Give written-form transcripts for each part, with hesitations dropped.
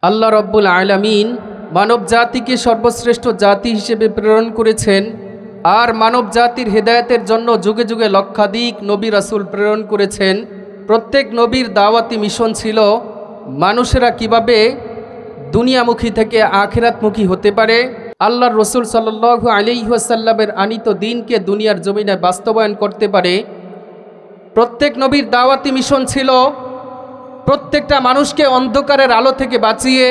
আল্লাহ রব্বুল আলামিন মানব জাতিকে সর্বশ্রেষ্ঠ জাতি হিসেবে প্রেরণ করেছেন আর মানব জাতির হেদায়েতের জন্য যুগে যুগে লক্ষাধিক নবী রাসূল প্রেরণ করেছেন। প্রত্যেক নবীর দাওয়াতি মিশন ছিল মানুষেরা কিভাবে দুনিয়ামুখী থেকে আখিরাতমুখী হতে পারে, আল্লাহর রসুল সাল্লাল্লাহু আলাইহি ওয়াসাল্লামের আনিত দিনকে দুনিয়ার জমিনে বাস্তবায়ন করতে পারে। প্রত্যেক নবীর দাওয়াতি মিশন ছিল প্রত্যেকটা মানুষকে অন্ধকারের আলো থেকে বাঁচিয়ে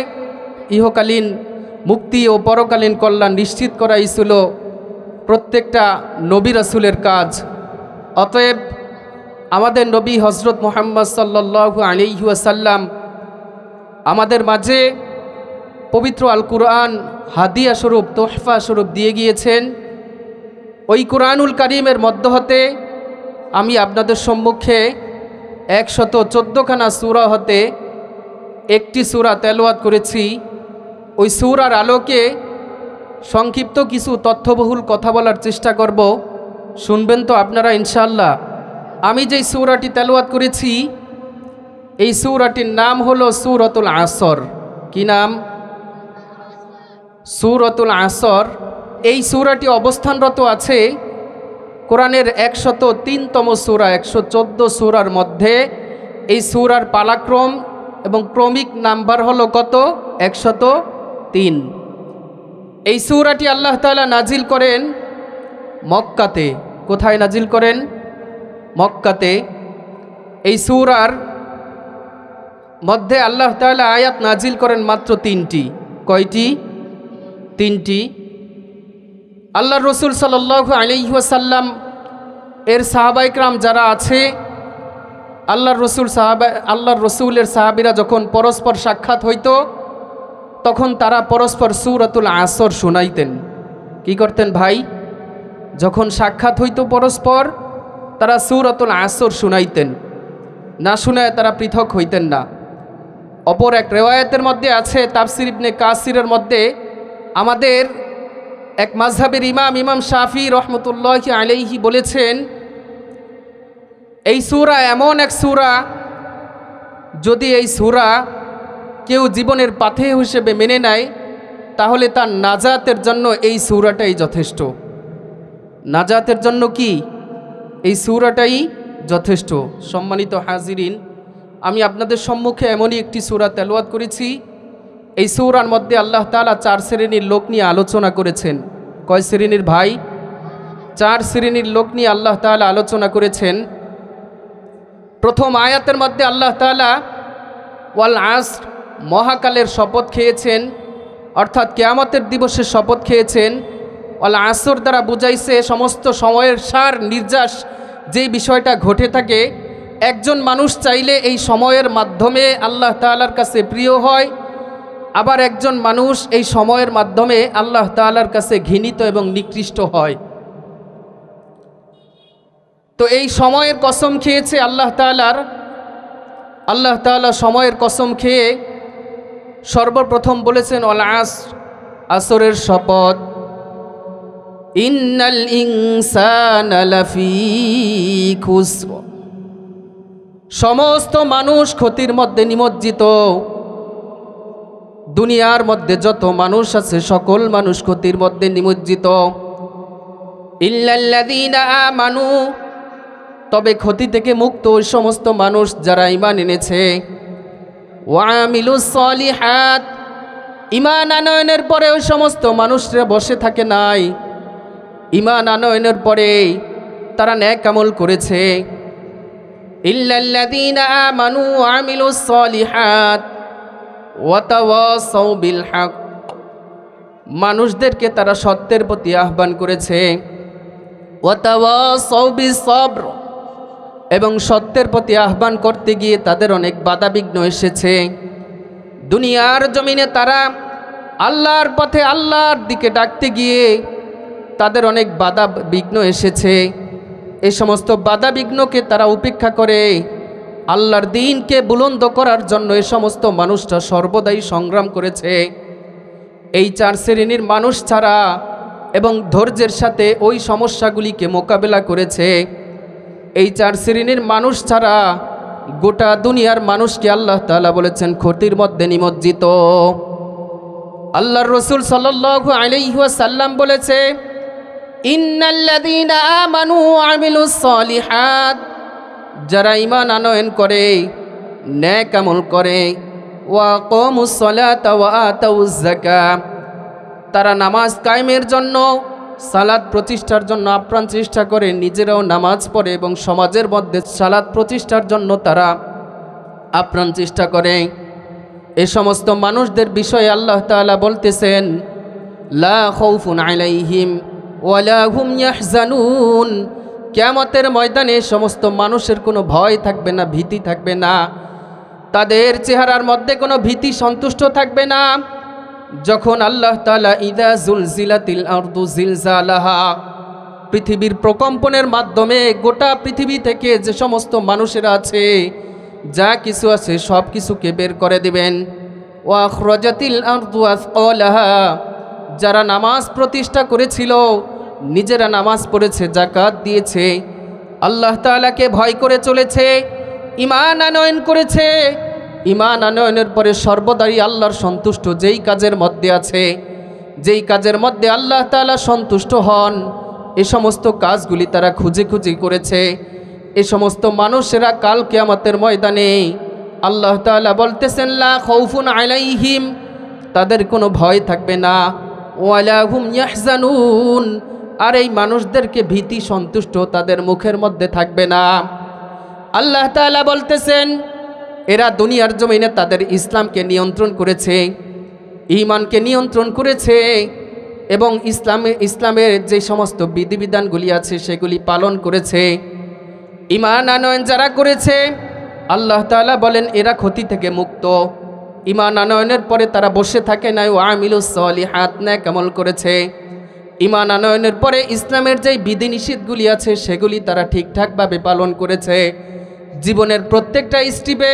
ইহকালীন মুক্তি ও পরকালীন কল্যাণ নিশ্চিত করাই ছিল প্রত্যেকটা নবী রাসূলের কাজ। অতএব আমাদের নবী হজরত মুহাম্মদ সাল্লাল্লাহু আলাইহি ওয়াসাল্লাম আমাদের মাঝে পবিত্র আল কুরআন হাদিয়া স্বরূপ, তোহফা স্বরূপ দিয়ে গিয়েছেন। ওই কুরআনুল কারীমের মধ্য হতে আমি আপনাদের সম্মুখে 114খানা সূরা হতে একটি সূরা তেলাওয়াত করেছি। ওই সূরার আলোকে সংক্ষিপ্ত কিছু তথ্যবহুল কথা বলার চেষ্টা করব, শুনবেন তো আপনারা ইনশাআল্লাহ। আমি যেই সূরাটি তেলাওয়াত করেছি এই সূরাটির নাম হলো সূরাতুল আসর। কি নাম? সূরাতুল আসর। এই সূরাটি অবস্থানরত আছে কোরআনের 103তম সূরা, 114 সূরার মধ্যে। এই সূরার পালাক্রম এবং ক্রমিক নাম্বার হলো কত? 103। এই সূরাটি আল্লাহ তাআলা নাজিল করেন মক্কাতে। কোথায় নাজিল করেন? মক্কাতে। এই সূরার মধ্যে আল্লাহ তাআলা আয়াত নাজিল করেন মাত্র 3টি। কয়টি? 3টি। আল্লাহর রসুল সাল্লাল্লাহু আলাইহি ওয়াসাল্লাম এর সাহাবায়ে কেরাম যারা আছে, আল্লাহর রসুলের সাহাবীরা যখন পরস্পর সাক্ষাৎ হইতো তখন তারা পরস্পর সূরাতুল আসর শোনাইতেন। কি করতেন ভাই? যখন সাক্ষাৎ হইতো পরস্পর তারা সূরাতুল আসর শোনাইতেন, না শোনায় তারা পৃথক হইতেন না। অপর এক রিওয়ায়াতের মধ্যে আছে, তাফসির ইবনে কাসিরের মধ্যে, আমাদের এক মাযহাবের ইমাম শাফি রহমতুল্লাহি আলাইহি বলেছেন, এই সূরা এমন এক সূরা, যদি এই সূরা কেউ জীবনের পাথে হিসেবে মেনে নেয় তাহলে তার নাজাতের জন্য এই সূরাটাই যথেষ্ট। নাজাতের জন্য কি? এই সূরাটাই যথেষ্ট। সম্মানিত হাজিরিন, আমি আপনাদের সম্মুখে এমনই একটি সূরা তেলাওয়াত করেছি। এই সূরার মধ্যে আল্লাহ তাআলা 4 শ্রেণীর লোক নিয়ে আলোচনা করেছেন। কয় শ্রেণীর ভাই? 4 শ্রেণীর লোক নিয়ে আল্লাহ তাআলা আলোচনা করেছেন। প্রথম আয়াতের মধ্যে আল্লাহ তাআলা ওয়াল আসর, মহাকালের শপথ খেয়েছেন, অর্থাৎ কিয়ামতের দিবসের শপথ খেয়েছেন। ওয়াল আসর দ্বারা বুঝাইছে সমস্ত সময়ের সার নির্যাস যেই বিষয়টা ঘটে থাকে। একজন মানুষ চাইলে এই সময়ের মাধ্যমে আল্লাহ তাআলার কাছে প্রিয় হয়, আবার একজন মানুষ এই সময়ের মাধ্যমে আল্লাহ তাআলার কাছে ঘৃণিত এবং নিকৃষ্ট হয়। তো এই সময়ের কসম খেয়েছে আল্লাহ তাআলা সময়ের কসম খেয়ে সর্বপ্রথম বলেছেন ওয়াল আসর, আসরের শপথ। ইন্নাল ইনসানা লাফি খুসর, সমস্ত মানুষ ক্ষতির মধ্যে নিমজ্জিত। দুনিয়ার মধ্যে যত মানুষ আছে সকল মানুষ ক্ষতির মধ্যে নিমজ্জিত। ইল্লাল্লাযীনা আমানু, তবে ক্ষতি থেকে মুক্ত ওই সমস্ত মানুষ যারা ঈমান এনেছে। ওয়া আমিলুস সলিহাত, ঈমান আনয়নের পরে ওই সমস্ত মানুষরা বসে থাকে নাই, ঈমান আনয়নের পরে তারা নেক আমল করেছে। ইল্লাল্লাযীনা আমানু ওয়া আমিলুস সলিহাত ওয়া তাওয়াসাউ বিল হক, মানুষদেরকে তারা সত্যের প্রতি আহ্বান করেছে। ওয়া তাওয়াসাউ বিস সবর, এবং সত্যের প্রতি আহ্বান করতে গিয়ে তাদের অনেক বাধাবিঘ্ন এসেছে। দুনিয়ার জমিনে তারা আল্লাহর পথে আল্লাহর দিকে ডাকতে গিয়ে তাদের অনেক বাধা বিঘ্ন এসেছে। এই সমস্ত বাধা বিঘ্নকে তারা উপেক্ষা করে আল্লাহর দ্বীনকে বুলন্দ করার জন্য এই সমস্ত মানুষরা সর্বদাই সংগ্রাম করেছে। এই 4 শ্রেণীর মানুষ ছাড়া এবং ধৈর্যের সাথে ওই সমস্যাগুলিকে মোকাবেলা করেছে। এই 4 শ্রেণীর মানুষ ছাড়া গোটা দুনিয়ার মানুষকে আল্লাহ তাআলা বলেছেন ক্ষতির মধ্যে নিমজ্জিত। আল্লাহর রাসূল সাল্লাল্লাহু আলাইহি ওয়াসাল্লাম বলেছে, ইন্নাল্লাযীনা আমানু ওয়া আমিলুস সলিহাত, যারা ঈমান আনয়ন করে, নেক আমল করে, ওয়া আকামুস সালাতা ওয়া আতাউজ যাকাত, তারা নামাজ কায়েমের জন্য, সালাত প্রতিষ্ঠার জন্য আপ্রাণ চেষ্টা করে, নিজেরাও নামাজ পড়ে এবং সমাজের মধ্যে সালাত প্রতিষ্ঠার জন্য তারা আপ্রাণ চেষ্টা করে। এ সমস্ত মানুষদের বিষয়ে আল্লাহ তাআলা বলতেছেন, লা খাউফুন আলাইহিম ওয়ালা হুম ইয়াহজানুন, কিয়ামতের ময়দানে সমস্ত মানুষের কোনো ভয় থাকবে না, ভীতি থাকবে না, তাদের চেহারার মধ্যে কোনো ভীতি সন্তুষ্ট থাকবে না। যখন আল্লাহ তাআলা ইযা জুলজিলাতিল আরদু জিলজালাহা, পৃথিবীর প্রকম্পনের মাধ্যমে গোটা পৃথিবী থেকে যে সমস্ত মানুষেরা আছে, যা কিছু আছে সব কিছুকে বের করে দিবেন। ওয়া আখরাজাতিল আরদু আসকালাহা, যারা নামাজ প্রতিষ্ঠা করেছিল, নিজেরা নামাজ পড়েছে, যাকাত দিয়েছে, আল্লাহ তাআলাকে ভয় করে চলেছে, ঈমান আনয়ন করেছে, ঈমান আনয়নের পরে সর্বদাই আল্লাহর সন্তুষ্ট যেই কাজের মধ্যে আছে, যেই কাজের মধ্যে আল্লাহ তাআলা সন্তুষ্ট হন, এ সমস্ত কাজগুলি তারা খুঁজে খুঁজে করেছে। এ সমস্ত মানুষেরা কাল কিয়ামতের ময়দানে আল্লাহ তাআলা বলতেছেন, লা খাউফুন আলাইহিম, তাদের কোনো ভয় থাকবে না, ওয়ালা হুম ইয়াহজানুন, আর এই মানুষদেরকে ভীতি সন্তুষ্ট তাদের মুখের মধ্যে থাকবে না। আল্লাহ তাআলা বলতেছেন, এরা দুনিয়ার জমিনে তাদের ইসলামকে নিয়ন্ত্রণ করেছে, ঈমানকে নিয়ন্ত্রণ করেছে এবং ইসলামের যে সমস্ত বিধিবিধানগুলি আছে সেগুলি পালন করেছে। ঈমান আনয়ন যারা করেছে, আল্লাহ তাআলা বলেন এরা ক্ষতি থেকে মুক্ত। ঈমান আনয়নের পরে তারা বসে থাকে নাই, ওয়া আমিলুস সলিহাত, নেক আমল করেছে। ঈমান আনয়নের পরে ইসলামের যেই বিধিনিষেধগুলি আছে সেগুলি তারা ঠিকঠাকভাবে পালন করেছে। জীবনের প্রত্যেকটা স্টেপে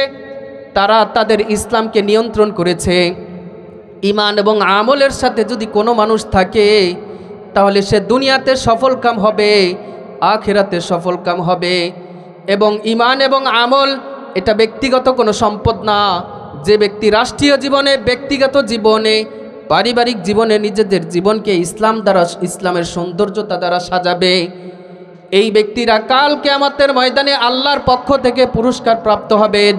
তারা তাদের ইসলামকে নিয়ন্ত্রণ করেছে। ঈমান এবং আমলের সাথে যদি কোনো মানুষ থাকে, তাহলে সে দুনিয়াতে সফলকাম হবে, আখিরাতে সফলকাম হবে। এবং ঈমান এবং আমল এটা ব্যক্তিগত কোনো সম্পদ না। যে ব্যক্তি রাষ্ট্রীয় জীবনে, ব্যক্তিগত জীবনে, পারিবারিক জীবনে নিজেদের জীবনকে ইসলাম দ্বারা, ইসলামের সৌন্দর্যতা দ্বারা সাজাবে, এই ব্যক্তিরা কাল কিয়ামতের ময়দানে আল্লাহর পক্ষ থেকে পুরস্কার প্রাপ্ত হবেন।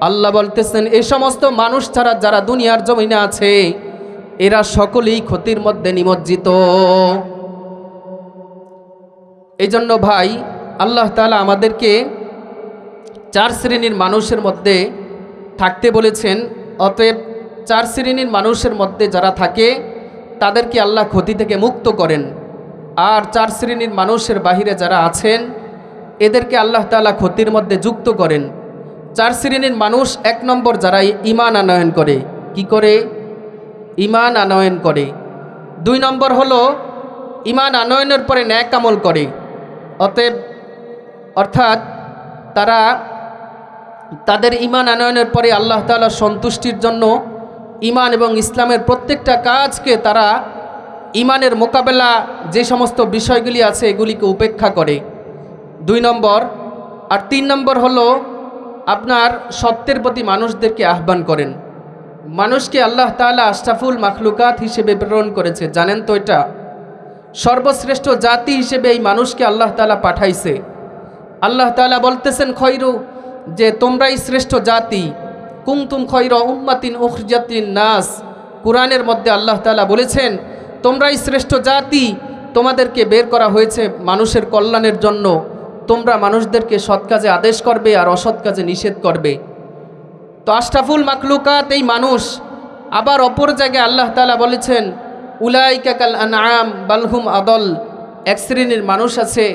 আল্লাহ বলতেছেন, এই সমস্ত মানুষ ছাড়া যারা দুনিয়ার জমিনে আছে, এরা সকলেই ক্ষতির মধ্যে নিমজ্জিত। এই জন্য ভাই, আল্লাহ তাআলা আমাদেরকে 4 শ্রেণীর মানুষের মধ্যে থাকতে বলেছেন। অতএব 4 শ্রেণীর মানুষের মধ্যে যারা থাকে তাদেরকে আল্লাহ ক্ষতি থেকে মুক্ত করেন। আর 4 শ্রেণীর মানুষের বাহিরে যারা আছেন এদেরকে আল্লাহ তাআলা ক্ষতির মধ্যে যুক্ত করেন। 4 শ্রেণীর মানুষ, 1 নম্বর যারা ঈমান আনয়ন করে। কি করে? ঈমান আনয়ন করে। 2 নম্বর হলো ঈমান আনয়নের পরে নেক আমল করে। অর্থাৎ তারা তাদের ঈমান আনয়নের পরে আল্লাহ তাআলার সন্তুষ্টির জন্য ঈমান এবং ইসলামের প্রত্যেকটা কাজকে তারা ঈমানের মোকাবেলা যে সমস্ত বিষয়গুলি আছে এগুলিকে উপেক্ষা করে। 2 নম্বর। আর 3 নম্বর হলো আপনার সত্যের প্রতি মানুষদেরকে আহ্বান করেন। মানুষকে আল্লাহ তাআলা আশরাফুল মাখলুকাত হিসেবে প্রেরণ করেছে, জানেন তো? এটা সর্বশ্রেষ্ঠ জাতি হিসেবে এই মানুষকে আল্লাহ তাআলা পাঠাইছে। আল্লাহ তাআলা বলতেছেন খয়রু, যে তোমরাই শ্রেষ্ঠ জাতি, কুনতুম খয়রা উম্মাতিন উখরিজাতিন নাস। কুরআনের মধ্যে আল্লাহ তাআলা বলেছেন তোমরাই শ্রেষ্ঠ জাতি, তোমাদেরকে বের করা হয়েছে মানুষের কল্যাণের জন্য। তোমরা মানুষদেরকে সৎ কাজে আদেশ করবে আর অসৎ কাজে নিষেধ করবে। তো আশরাফুল মাখলুকাত এই মানুষ। আবার অপর জায়গায় আল্লাহ তাআলা বলেছেন উলাইকা কাল আনআম বালহুম আদল। এক শ্রেণীর মানুষ আছে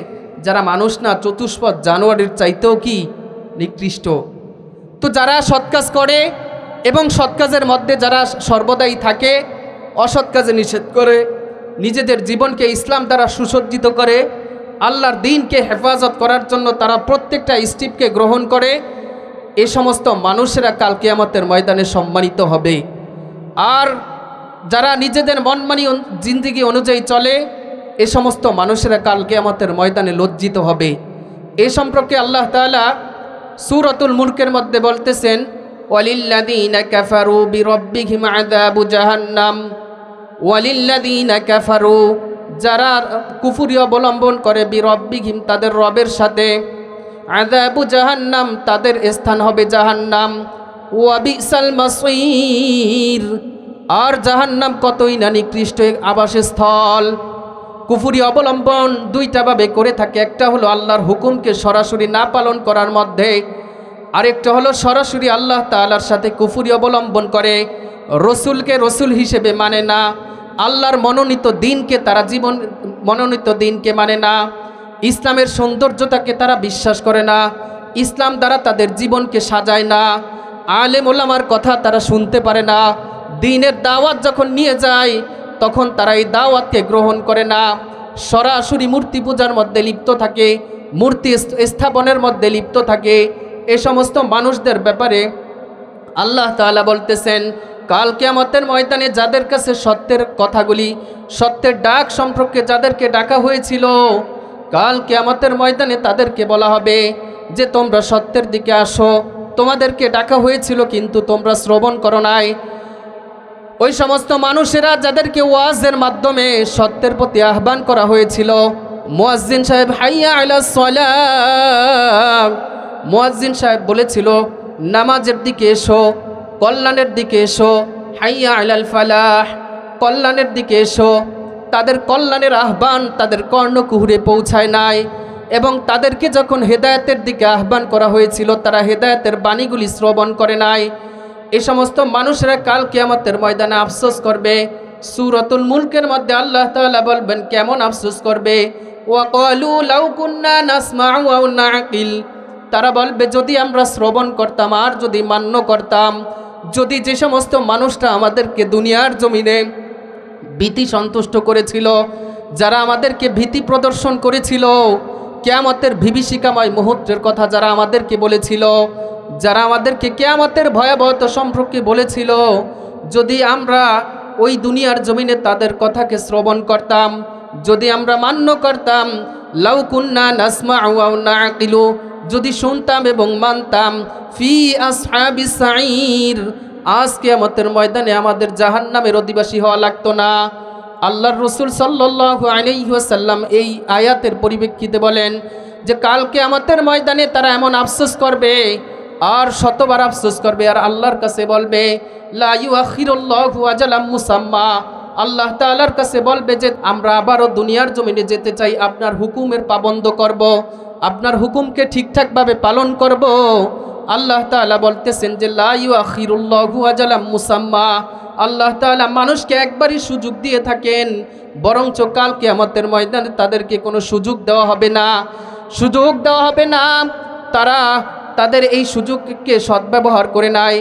যারা মানুষ না, চতুষ্পদ জানোয়ারের চাইতেও কি নিকৃষ্ট। তো যারা সৎ কাজ করে এবং সৎ কাজের মধ্যে যারা সর্বদাই থাকে, অসৎ কাজে নিষেধ করে, নিজেদের জীবনকে ইসলাম দ্বারা সুসজ্জিত করে, আল্লাহর দ্বীনকে হেফাজত করার জন্য তারা প্রত্যেকটা স্টেপকে গ্রহণ করে, এ সমস্ত মানুষেরা কাল কিয়ামতের ময়দানে সম্মানিত হবে। আর যারা নিজেদের মনমানি জিন্দেগি অনুযায়ী চলে, এ সমস্ত মানুষেরা কাল কিয়ামতের ময়দানে লজ্জিত হবে। এ সম্পর্কে আল্লাহ তাআলা সূরাতুল মুলকের মধ্যে বলতেছেন ওয়ালিল্লাযীনা কাফারু বিরাব্বিহিম আযাবু জাহান্নাম, ওয়ালিল্লাযীনা কাফারু যারা কুফরি অবলম্বন করে বিরাব্বিহিম তাদের রবের সাথে, আযাবু জাহান্নাম তাদের স্থান হবে জাহান্নাম, ওয়া বিসাল মাসীর আর জাহান্নাম কতই না নিকৃষ্ট আবাসস্থল। কুফরি অবলম্বন দুইটা ভাবে করে থাকে, একটা হলো আল্লাহর হুকুমকে সরাসরি না পালন করার মধ্যে, আরেকটা হলো সরাসরি আল্লাহ তাআলার সাথে কুফরি অবলম্বন করে, রসুলকে রসুল হিসেবে মানে না, আল্লাহর মনোনীত দিনকে তারা মনোনীত দিনকে মানে না, ইসলামের সৌন্দর্যতাকে তারা বিশ্বাস করে না, ইসলাম দ্বারা তাদের জীবনকে সাজায় না, আলেম ওলামার কথা তারা শুনতে পারে না, দ্বীনের দাওয়াত যখন নিয়ে যায় তখন তারা এই দাওয়াতকে গ্রহণ করে না, সরাসরি মূর্তি পূজার মধ্যে লিপ্ত থাকে, মূর্তি স্থাপনের মধ্যে লিপ্ত থাকে। এ সমস্ত মানুষদের ব্যাপারে আল্লাহ তাআলা বলতেছেন কাল কিয়ামতের ময়দানে যাদের কাছে সত্যের কথাগুলি, সত্যের ডাক সম্পর্কে যাদেরকে ডাকা হয়েছিল, কাল কিয়ামতের ময়দানে তাদেরকে বলা হবে যে তোমরা সত্যের দিকে আসো, তোমাদেরকে ডাকা হয়েছিল কিন্তু তোমরা শ্রবণ করো নাই। ওই সমস্ত মানুষেরা যাদেরকে ওয়াজের মাধ্যমে সত্যের প্রতি আহ্বান করা হয়েছিল, মুয়াজ্জিন সাহেব হাইয়া আলাস সালাহ, মুয়াজ্জিন সাহেব বলেছিল নামাজের দিকে এসো, কল্যাণের দিকে এসো, হাইয়া আলাল ফালাহ কল্যাণের দিকে এসো, তাদের কল্যাণের আহ্বান তাদের কর্ণকুহরে পৌঁছায় নাই, এবং তাদেরকে যখন হেদায়েতের দিকে আহ্বান করা হয়েছিল তারা হেদায়েতের বাণীগুলি শ্রবণ করে নাই। এই সমস্ত মানুষেরা কাল কিয়ামতের ময়দানে আফসোস করবে। সূরাতুল মুলকের মধ্যে আল্লাহ তাআলা বলবেন কেমন আফসোস করবে, ওয়াকালু লাউ কুন্না নাসমাউ আও নাকিল, তারা বলবে যদি আমরা শ্রবণ করতাম আর যদি মান্য করতাম, যদি যে সমস্ত মানুষরা আমাদেরকে দুনিয়ার জমিনে ভীতি সন্তুষ্ট করেছিল, যারা আমাদেরকে ভীতি প্রদর্শন করেছিল, কিয়ামতের বিভীষিকাময় মুহূর্তের কথা যারা আমাদেরকে বলেছিল, যারা আমাদেরকে কিয়ামতের ভয়াবহতা সম্পর্কে বলেছিল, যদি আমরা ওই দুনিয়ার জমিনে তাদের কথাকে শ্রবণ করতাম, যদি আমরা মান্য করতাম, লাউ কুন্না নাসমাউ আও নাকিলু, যদি শুনতাম এবং মানতাম, ফি আসহাবিস সাঈর, আজ কিয়ামতের ময়দানে আমাদের জাহান্নামের অধিবাসী হওয়া লাগতো না। আল্লাহর রাসূল সাল্লাল্লাহু আলাইহি ওয়াসাল্লাম এই আয়াতের পরিপ্রেক্ষিতে বলেন যে কাল কিয়ামতের ময়দানে তারা এমন আফসোস করবে আর শতবার আফসোস করবে, আর আল্লাহর কাছে বলবে লা ইউআখিরুল্লাহু আজালাম মুসাম্মা, আল্লাহ তাআলার কাছে বলবে যে আমরা আবারও দুনিয়ার জমিনে যেতে চাই, আপনার হুকুমের পাবন্দ করব, আপনার হুকুমকে ঠিকঠাকভাবে পালন করব। আল্লাহ তাআলা বলতেছেন যে লা ইউআখিরুল্লাহু আজালাম মুসাম্মা, আল্লাহ তাআলা মানুষকে একবারই সুযোগ দিয়ে থাকেন, বরঞ্চ কাল কিয়ামতের ময়দানে তাদেরকে কোনো সুযোগ দেওয়া হবে না, সুযোগ দেওয়া হবে না। তারা তাদের এই সুযোগকে সদ্ব্যবহার করে নাই।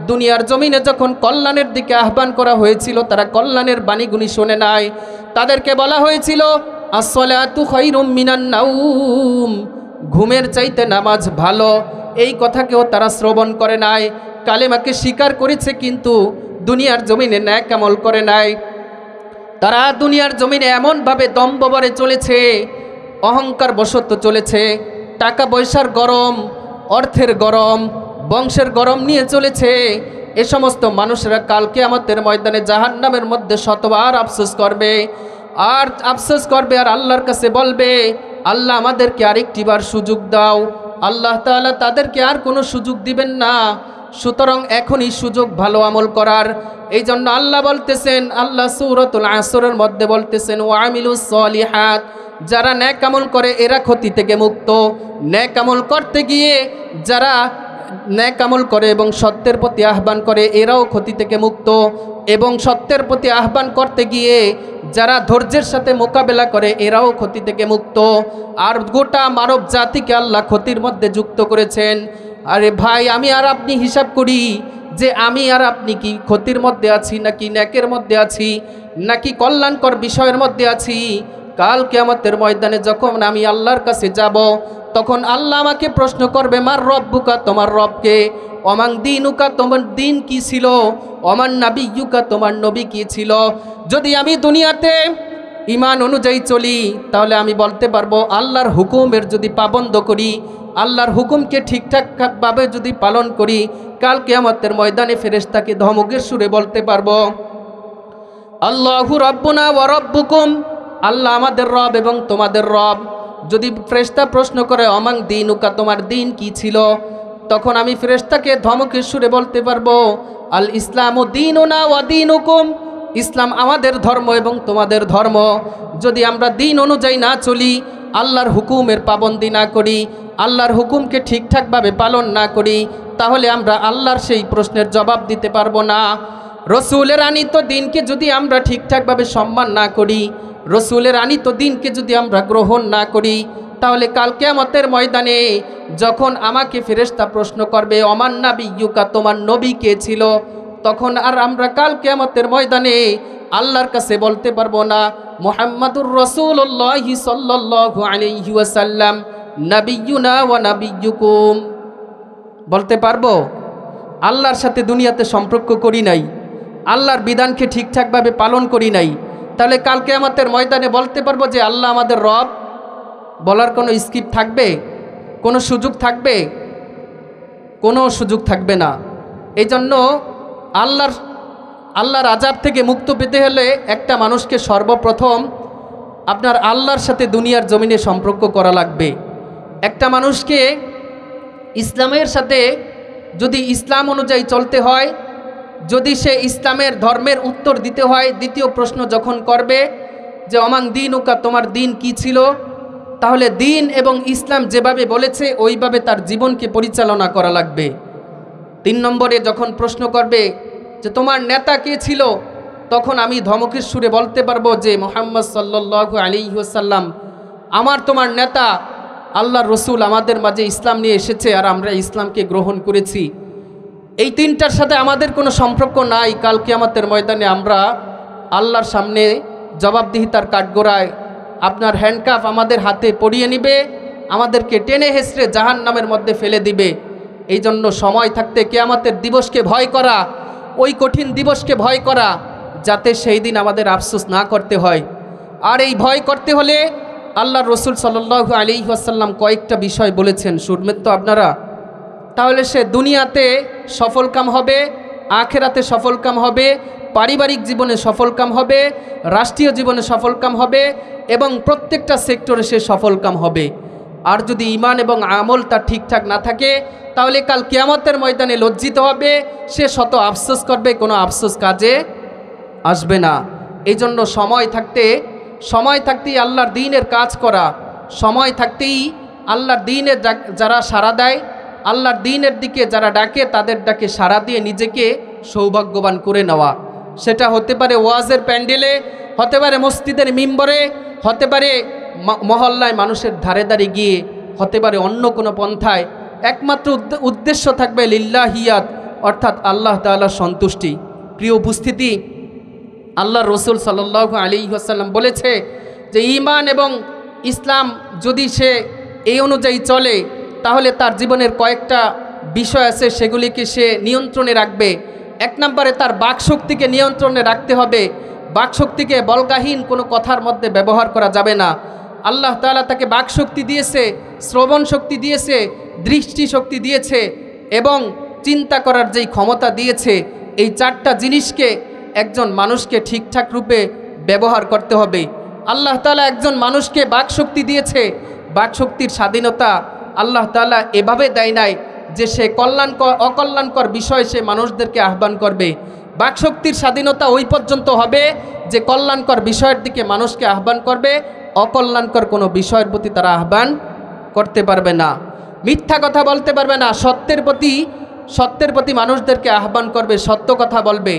দুনিয়ার জমিনে যখন কল্যাণের দিকে আহ্বান করা হয়েছিল তারা কল্যাণের বাণীগুলি শোনে নাই। তাদেরকে বলা হয়েছিল আসসালাতু খায়রুম মিনান নাউম, ঘুমের চাইতে নামাজ ভালো, এই কথাকেও তারা শ্রবণ করে নাই। কালেমাকে স্বীকার করেছে কিন্তু দুনিয়ার জমিনে ন্যাক আমল করে নাই। তারা দুনিয়ার জমিনে এমনভাবে দম্ভভরে চলেছে, অহংকার বশত চলেছে, টাকা পয়সার গরম, অর্থের গরম, বংশের গরম নিয়ে চলেছে। এ সমস্ত মানুষেরা কাল কিয়ামতের ময়দানে জাহান্নামের মধ্যে শতবার আফসোস করবে আর আফসোস করবে, আর আল্লাহর কাছে বলবে আল্লাহ আমাদেরকে আরেকটি বার সুযোগ দাও। আল্লাহ তাআলা তাদেরকে আর কোনো সুযোগ দিবেন না। সুতরাং এখনই সুযোগ ভালো আমল করার। এই জন্য আল্লাহ বলতেছেন, আল্লাহ সূরাতুল আসরের মধ্যে বলতেছেন ওয়া আমিলুস সলিহাত, যারা ন্যাক আমল করে এরা ক্ষতি থেকে মুক্ত। ন্যাক আমল করতে গিয়ে যারা ন্যাক আমল করে এবং সত্যের প্রতি আহ্বান করে এরাও ক্ষতি থেকে মুক্ত, এবং সত্যের প্রতি আহ্বান করতে গিয়ে যারা ধৈর্যের সাথে মোকাবেলা করে এরাও ক্ষতি থেকে মুক্ত। আর গোটা মানব জাতিকে আল্লাহ ক্ষতির মধ্যে যুক্ত করেছেন। আরে ভাই, আমি আর আপনি হিসাব করি যে আমি আর আপনি কি ক্ষতির মধ্যে আছি নাকি ন্যাকের মধ্যে আছি নাকি কল্যাণকর বিষয়ের মধ্যে আছি। কাল কিয়ামতের ময়দানে যখন আমি আল্লাহর কাছে যাব তখন আল্লাহ আমাকে প্রশ্ন করবে মার রব্বুকা, তোমার রবকে, অমান দিনুকা, তোমার দিন কি ছিল, অমান নাবিয়ুকা, তোমার নবী কি ছিল। যদি আমি দুনিয়াতে ইমান অনুযায়ী চলি, তাহলে আমি বলতে পারবো আল্লাহর হুকুমের যদি পাবন্দ করি, আল্লাহর হুকুমকে ঠিকঠাকভাবে যদি পালন করি, কাল কিয়ামতের ময়দানে ফেরেশতাকে ধমকের সুরে বলতে পারবো আল্লাহু রাব্বুনা ওয়া রাব্বুকুম, আল্লাহ আমাদের রব এবং তোমাদের রব। যদি ফেরেশতা প্রশ্ন করে অমাং দীনুকা, তোমার দিন কি ছিল, তখন আমি ফেরেশতাকে ধমকের সুরে বলতে পারবো আল ইসলামু দীনুনা ওয়া দীনুকুম, ইসলাম আমাদের ধর্ম এবং তোমাদের ধর্ম। যদি আমরা দিন অনুযায়ী না চলি, আল্লাহর হুকুমের পাবন্দি না করি, আল্লাহর হুকুমকে ঠিকঠাকভাবে পালন না করি, তাহলে আমরা আল্লাহর সেই প্রশ্নের জবাব দিতে পারবো না। রসুলের আনিত দিনকে যদি আমরা ঠিকঠাকভাবে সম্মান না করি, রসুলের আনিত দিনকে যদি আমরা গ্রহণ না করি, তাহলে কাল কিয়ামতের ময়দানে যখন আমাকে ফেরেশতা প্রশ্ন করবে অমান নাবিয়্যুকা, তোমার নবী কে ছিল, তখন আর আমরা কাল কিয়ামতের ময়দানে আল্লাহর কাছে বলতে পারবো না মুহাম্মাদুর রাসূলুল্লাহ সাল্লাল্লাহু আলাইহি ওয়াসাল্লাম নাবিয়্যুনা ওয়া নাবিয়্যুকুম। বলতে পারবো আল্লাহর সাথে দুনিয়াতে সম্পর্ক করি নাই, আল্লাহর বিধানকে ঠিকঠাকভাবে পালন করি নাই, তাহলে কাল কিয়ামতের ময়দানে বলতে পারবো যে আল্লাহ আমাদের রব? বলার কোনো স্কিপ থাকবে? কোনো সুযোগ থাকবে? কোনো সুযোগ থাকবে না। এই জন্য আল্লাহর আযাব থেকে মুক্ত পেতে হলে একটা মানুষকে সর্বপ্রথম আপনার আল্লাহর সাথে দুনিয়ার জমিনে সম্পর্ক করা লাগবে। একটা মানুষকে ইসলামের সাথে যদি ইসলাম অনুযায়ী চলতে হয়, যদি সে ইসলামের ধর্মের উত্তর দিতে হয়, দ্বিতীয় প্রশ্ন যখন করবে যে অমাং দীনুকা, তোমার দিন কি ছিল, তাহলে দিন এবং ইসলাম যেভাবে বলেছে ওইভাবে তার জীবনকে পরিচালনা করা লাগবে। 3 নম্বরে যখন প্রশ্ন করবে যে তোমার নেতা কে ছিল, তখন আমি ধমকের সুরে বলতে পারবো যে মুহাম্মদ সাল্লাল্লাহু আলাইহি ওয়াসাল্লাম আমার তোমার নেতা, আল্লাহর রসুল আমাদের মাঝে ইসলাম নিয়ে এসেছে আর আমরা ইসলামকে গ্রহণ করেছি। এই 3টার সাথে আমাদের কোনো সম্পর্ক নাই। কাল কিয়ামতের ময়দানে আমরা আল্লাহর সামনে জবাবদিহিতার কাঠগড়ায় আপনার হ্যান্ডকাফ আমাদের হাতে পরিয়ে নিবে, আমাদেরকে টেনে হেঁচড়ে জাহান্নামের মধ্যে ফেলে দিবে। এই জন্য সময় থাকতে কিয়ামতের দিবসকে ভয় করা, ওই কঠিন দিবসকে ভয় করা, যাতে সেই দিন আমাদের আফসোস না করতে হয়। আর এই ভয় করতে হলে আল্লাহর রসুল সাল্লাল্লাহু আলাইহি ওয়াসাল্লাম কয়েকটা বিষয় বলেছেন, শুনবেন তো আপনারা? তাহলে সে দুনিয়াতে সফলকাম হবে, আখেরাতে সফলকাম হবে, পারিবারিক জীবনে সফলকাম হবে, রাষ্ট্রীয় জীবনে সফলকাম হবে এবং প্রত্যেকটা সেক্টরে সে সফলকাম হবে। আর যদি ঈমান এবং আমল তার ঠিকঠাক না থাকে, তাহলে কাল কিয়ামতের ময়দানে লজ্জিত হবে, সে শত আফসোস করবে, কোনো আফসোস কাজে আসবে না। এই জন্য সময় থাকতেই আল্লাহর দ্বীনের কাজ করা, সময় থাকতেই আল্লাহর দ্বীনের যারা সাড়া দেয়, আল্লাহর দ্বীনের দিকে যারা ডাকে, তাদের ডাকে সাড়া দিয়ে নিজেকে সৌভাগ্যবান করে নেওয়া। সেটা হতে পারে ওয়াজের প্যান্ডেলে, হতে পারে মসজিদের মিম্বরে, হতে পারে মহল্লায় মানুষের ধারে ধারে গিয়ে, হতে পারে অন্য কোনো পন্থায়। একমাত্র উদ্দেশ্য থাকবে লিল্লাহিয়াত, অর্থাৎ আল্লাহ তাআলার সন্তুষ্টি। প্রিয় উপস্থিতি, আল্লাহর রসুল সাল্লাল্লাহু আলাইহি ওয়াসাল্লাম বলেছে যে ঈমান এবং ইসলাম যদি সে এই অনুযায়ী চলে, তাহলে তার জীবনের কয়েকটা বিষয় আছে, সেগুলিকে সে নিয়ন্ত্রণে রাখবে। 1 নম্বরে তার বাকশক্তিকে নিয়ন্ত্রণে রাখতে হবে। বাকশক্তিকে বলগাহীন কোনো কথার মধ্যে ব্যবহার করা যাবে না। আল্লাহ তাআলা তাকে বাকশক্তি দিয়েছে, শ্রবণ শক্তি দিয়েছে, দৃষ্টি শক্তি দিয়েছে এবং চিন্তা করার যেই ক্ষমতা দিয়েছে। এই 4টা জিনিসকে একজন মানুষকে ঠিকঠাক রূপে ব্যবহার করতে হবে। আল্লাহ তাআলা একজন মানুষকে বাকশক্তি দিয়েছে, বাকশক্তির স্বাধীনতা আল্লাহ তাআলা এভাবে দেয় নাই যে সে অকল্যাণকর বিষয় সে মানুষদেরকে আহ্বান করবে। বাকশক্তির স্বাধীনতা ওই পর্যন্ত হবে যে কল্যাণকর বিষয়ের দিকে মানুষকে আহ্বান করবে, অকল্যাণকর কোনো বিষয়ের প্রতি তারা আহ্বান করতে পারবে না। মিথ্যা কথা বলতে পারবে না, সত্যের প্রতি মানুষদেরকে আহ্বান করবে, সত্য কথা বলবে।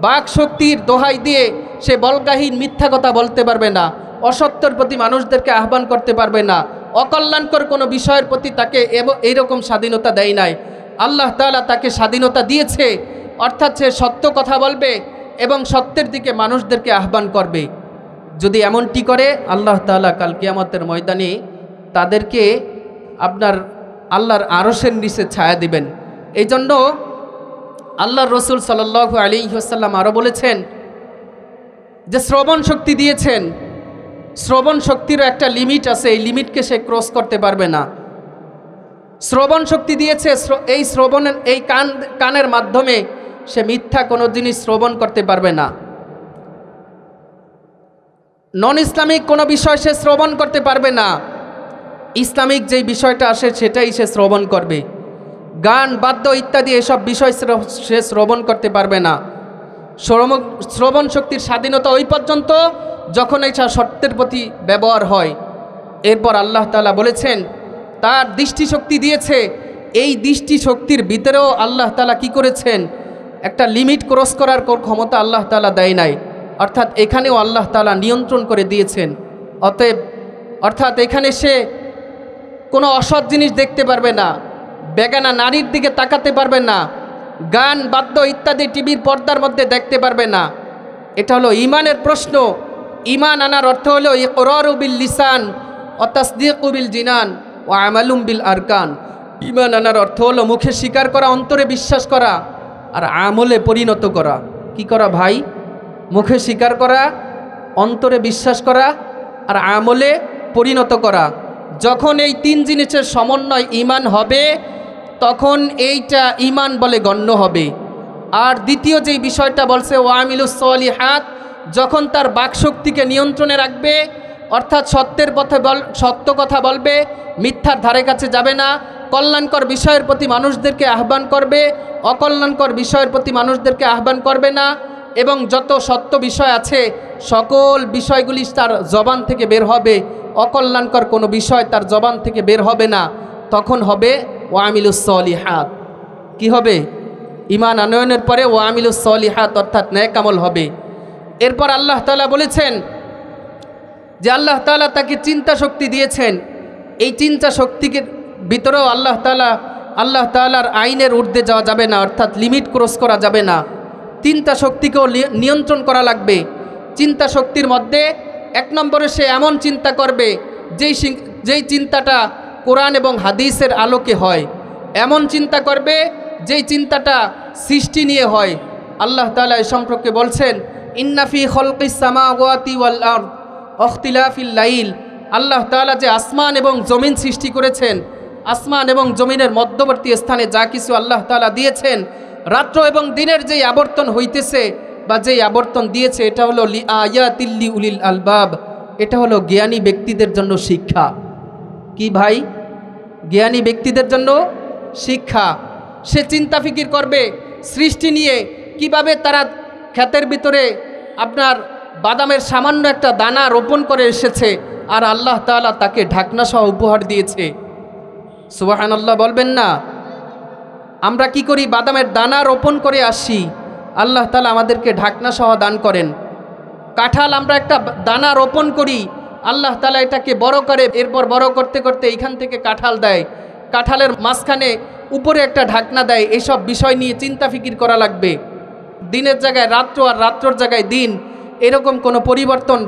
বাকশক্তির দোহাই দিয়ে সে বলগাহীন মিথ্যা কথা বলতে পারবে না, অসত্যের প্রতি মানুষদেরকে আহ্বান করতে পারবে না, অকল্যাণকর কোনো বিষয়ের প্রতি তাকে এইরকম স্বাধীনতা দেয় নাই। আল্লাহ তাআলা তাকে স্বাধীনতা দিয়েছে, অর্থাৎ সে সত্য কথা বলবে এবং সত্যের দিকে মানুষদেরকে আহ্বান করবে। যদি এমনটি করে, আল্লাহ তাআলা কাল কিয়ামতের ময়দানে তাদেরকে আপনার আল্লাহর আরশের নিচে ছায়া দিবেন। এই জন্য আল্লাহর রসুল সাল্লাল্লাহু আলাইহি ওয়াসাল্লাম আরও বলেছেন যে শ্রবণ শক্তি দিয়েছেন, শ্রবণ শক্তিরও একটা লিমিট আছে, এই লিমিটকে সে ক্রস করতে পারবে না। শ্রবণ শক্তি দিয়েছে, এই শ্রবণের এই কানের মাধ্যমে সে মিথ্যা কোনো জিনিস শ্রবণ করতে পারবে না। নন ইসলামিক কোনো বিষয় সে শ্রবণ করতে পারবে না। ইসলামিক যেই বিষয়টা আসে সেটাই সে শ্রবণ করবে। গান বাদ্য ইত্যাদি এসব বিষয় সে শ্রবণ করতে পারবে না। শ্রবণ শক্তির স্বাধীনতা ওই পর্যন্ত যখন এটা সত্যের প্রতি ব্যবহার হয়। এরপর আল্লাহ তাআলা বলেছেন তার দৃষ্টিশক্তি দিয়েছে, এই দৃষ্টিশক্তির ভিতরেও আল্লাহ তাআলা কি করেছেন, একটা লিমিট ক্রস করার ক্ষমতা আল্লাহ তাআলা দেয় নাই। অর্থাৎ এখানেও আল্লাহ তাআলা নিয়ন্ত্রণ করে দিয়েছেন। অর্থাৎ এখানে সে কোনো অসৎ জিনিস দেখতে পারবে না, বেগানা নারীর দিকে তাকাতে পারবে না, গান বাদ্য ইত্যাদি টিভির পর্দার মধ্যে দেখতে পারবে না। এটা হলো ঈমানের প্রশ্ন। ঈমান আনার অর্থ হলো ইকরারু বিল লিসান ওয়া তাসদীকু বিল জিনান ওয়া আমালুম বিল আরকান। ঈমান আনার অর্থ হলো মুখে স্বীকার করা, অন্তরে বিশ্বাস করা, আর আমলে পরিণত করা। কি করা ভাই? মুখে স্বীকার করা, অন্তরে বিশ্বাস করা, আর আমলে পরিণত করা। যখন এই তিন জিনিসের সমন্বয় ঈমান হবে তখন এইটা ঈমান বলে গণ্য হবে। আর দ্বিতীয় যেই বিষয়টা বলছে ওয়ামিলুস সলিহাত, যখন তার বাকশক্তিকে নিয়ন্ত্রণে রাখবে, অর্থাৎ সত্যের পথে সত্য কথা বলবে, মিথ্যার ধারে কাছে যাবে না, কল্যাণকর বিষয়ের প্রতি মানুষদেরকে আহ্বান করবে, অকল্যাণকর বিষয়ের প্রতি মানুষদেরকে আহ্বান করবে না, এবং যত সত্য বিষয় আছে সকল বিষয়গুলি তার জবান থেকে বের হবে, অকল্যাণকর কোনো বিষয় তার জবান থেকে বের হবে না। তখন হবে ওয়ামিলুস সলিহাত। কি হবে? ঈমান আনয়নের পরে ওয়ামিলুস সলিহাত অর্থাৎ নেক আমল হবে। এরপর আল্লাহ তাআলা বলেছেন যে আল্লাহ তাআলা তাকে চিন্তা শক্তি দিয়েছেন। এই চিন্তা শক্তিকে ভিতরেও আল্লাহ তাআলার আইনের ঊর্ধ্বে যাওয়া যাবে না, অর্থাৎ লিমিট ক্রস করা যাবে না। চিন্তা শক্তিকেও নিয়ন্ত্রণ করা লাগবে। চিন্তা শক্তির মধ্যে এক নম্বরে সে এমন চিন্তা করবে যেই চিন্তাটা কোরআন এবং হাদিসের আলোকে হয়, এমন চিন্তা করবে যেই চিন্তাটা সৃষ্টি নিয়ে হয়। আল্লাহ তাআলা এ সম্পর্কে বলছেন ইন্না ফি খালকিস সামাওয়াতি ওয়াল আরদ ওয়াখতিলাফিল লাইল। আল্লাহ তাআলা যে আসমান এবং জমিন সৃষ্টি করেছেন, আসমান এবং জমিনের মধ্যবর্তী স্থানে যা কিছু আল্লাহ তাআলা দিয়েছেন, রাত্র এবং দিনের যেই আবর্তন হইতেছে বা যেই আবর্তন দিয়েছে, এটা হলো লিআয়াতিল লিউলিল আলবাব। এটা হলো জ্ঞানী ব্যক্তিদের জন্য শিক্ষা। কি ভাই? জ্ঞানী ব্যক্তিদের জন্য শিক্ষা। সে চিন্তা ফিকির করবে সৃষ্টি নিয়ে, কিভাবে তারা ক্ষেতের ভিতরে আপনার বাদামের সামান্য একটা দানা রোপণ করে এসেছে, আর আল্লাহ তাআলা তাকে ঢাকনা সহ উপহার দিয়েছে। সুবহানাল্লাহ বলবেন না? আমরা কি করি? বাদামের দানা রোপণ করে আসি, আল্লাহ তাআলা আমাদেরকে ঢাকনা সহ দান করেন। কাঁঠাল আমরা একটা দানা রোপণ করি, আল্লাহ তাআলা এটাকে বড় করে, এরপর বড় করতে করতে এইখান থেকে কাঁঠাল দেয়, কাঁঠালের মাঝখানে উপরে একটা ঢাকনা দেয়। এইসব বিষয় নিয়ে চিন্তা ফিকির করা লাগবে। দিনের জায়গায় রাত্র আর রাত্রর জায়গায় দিন, এরকম কোনো পরিবর্তন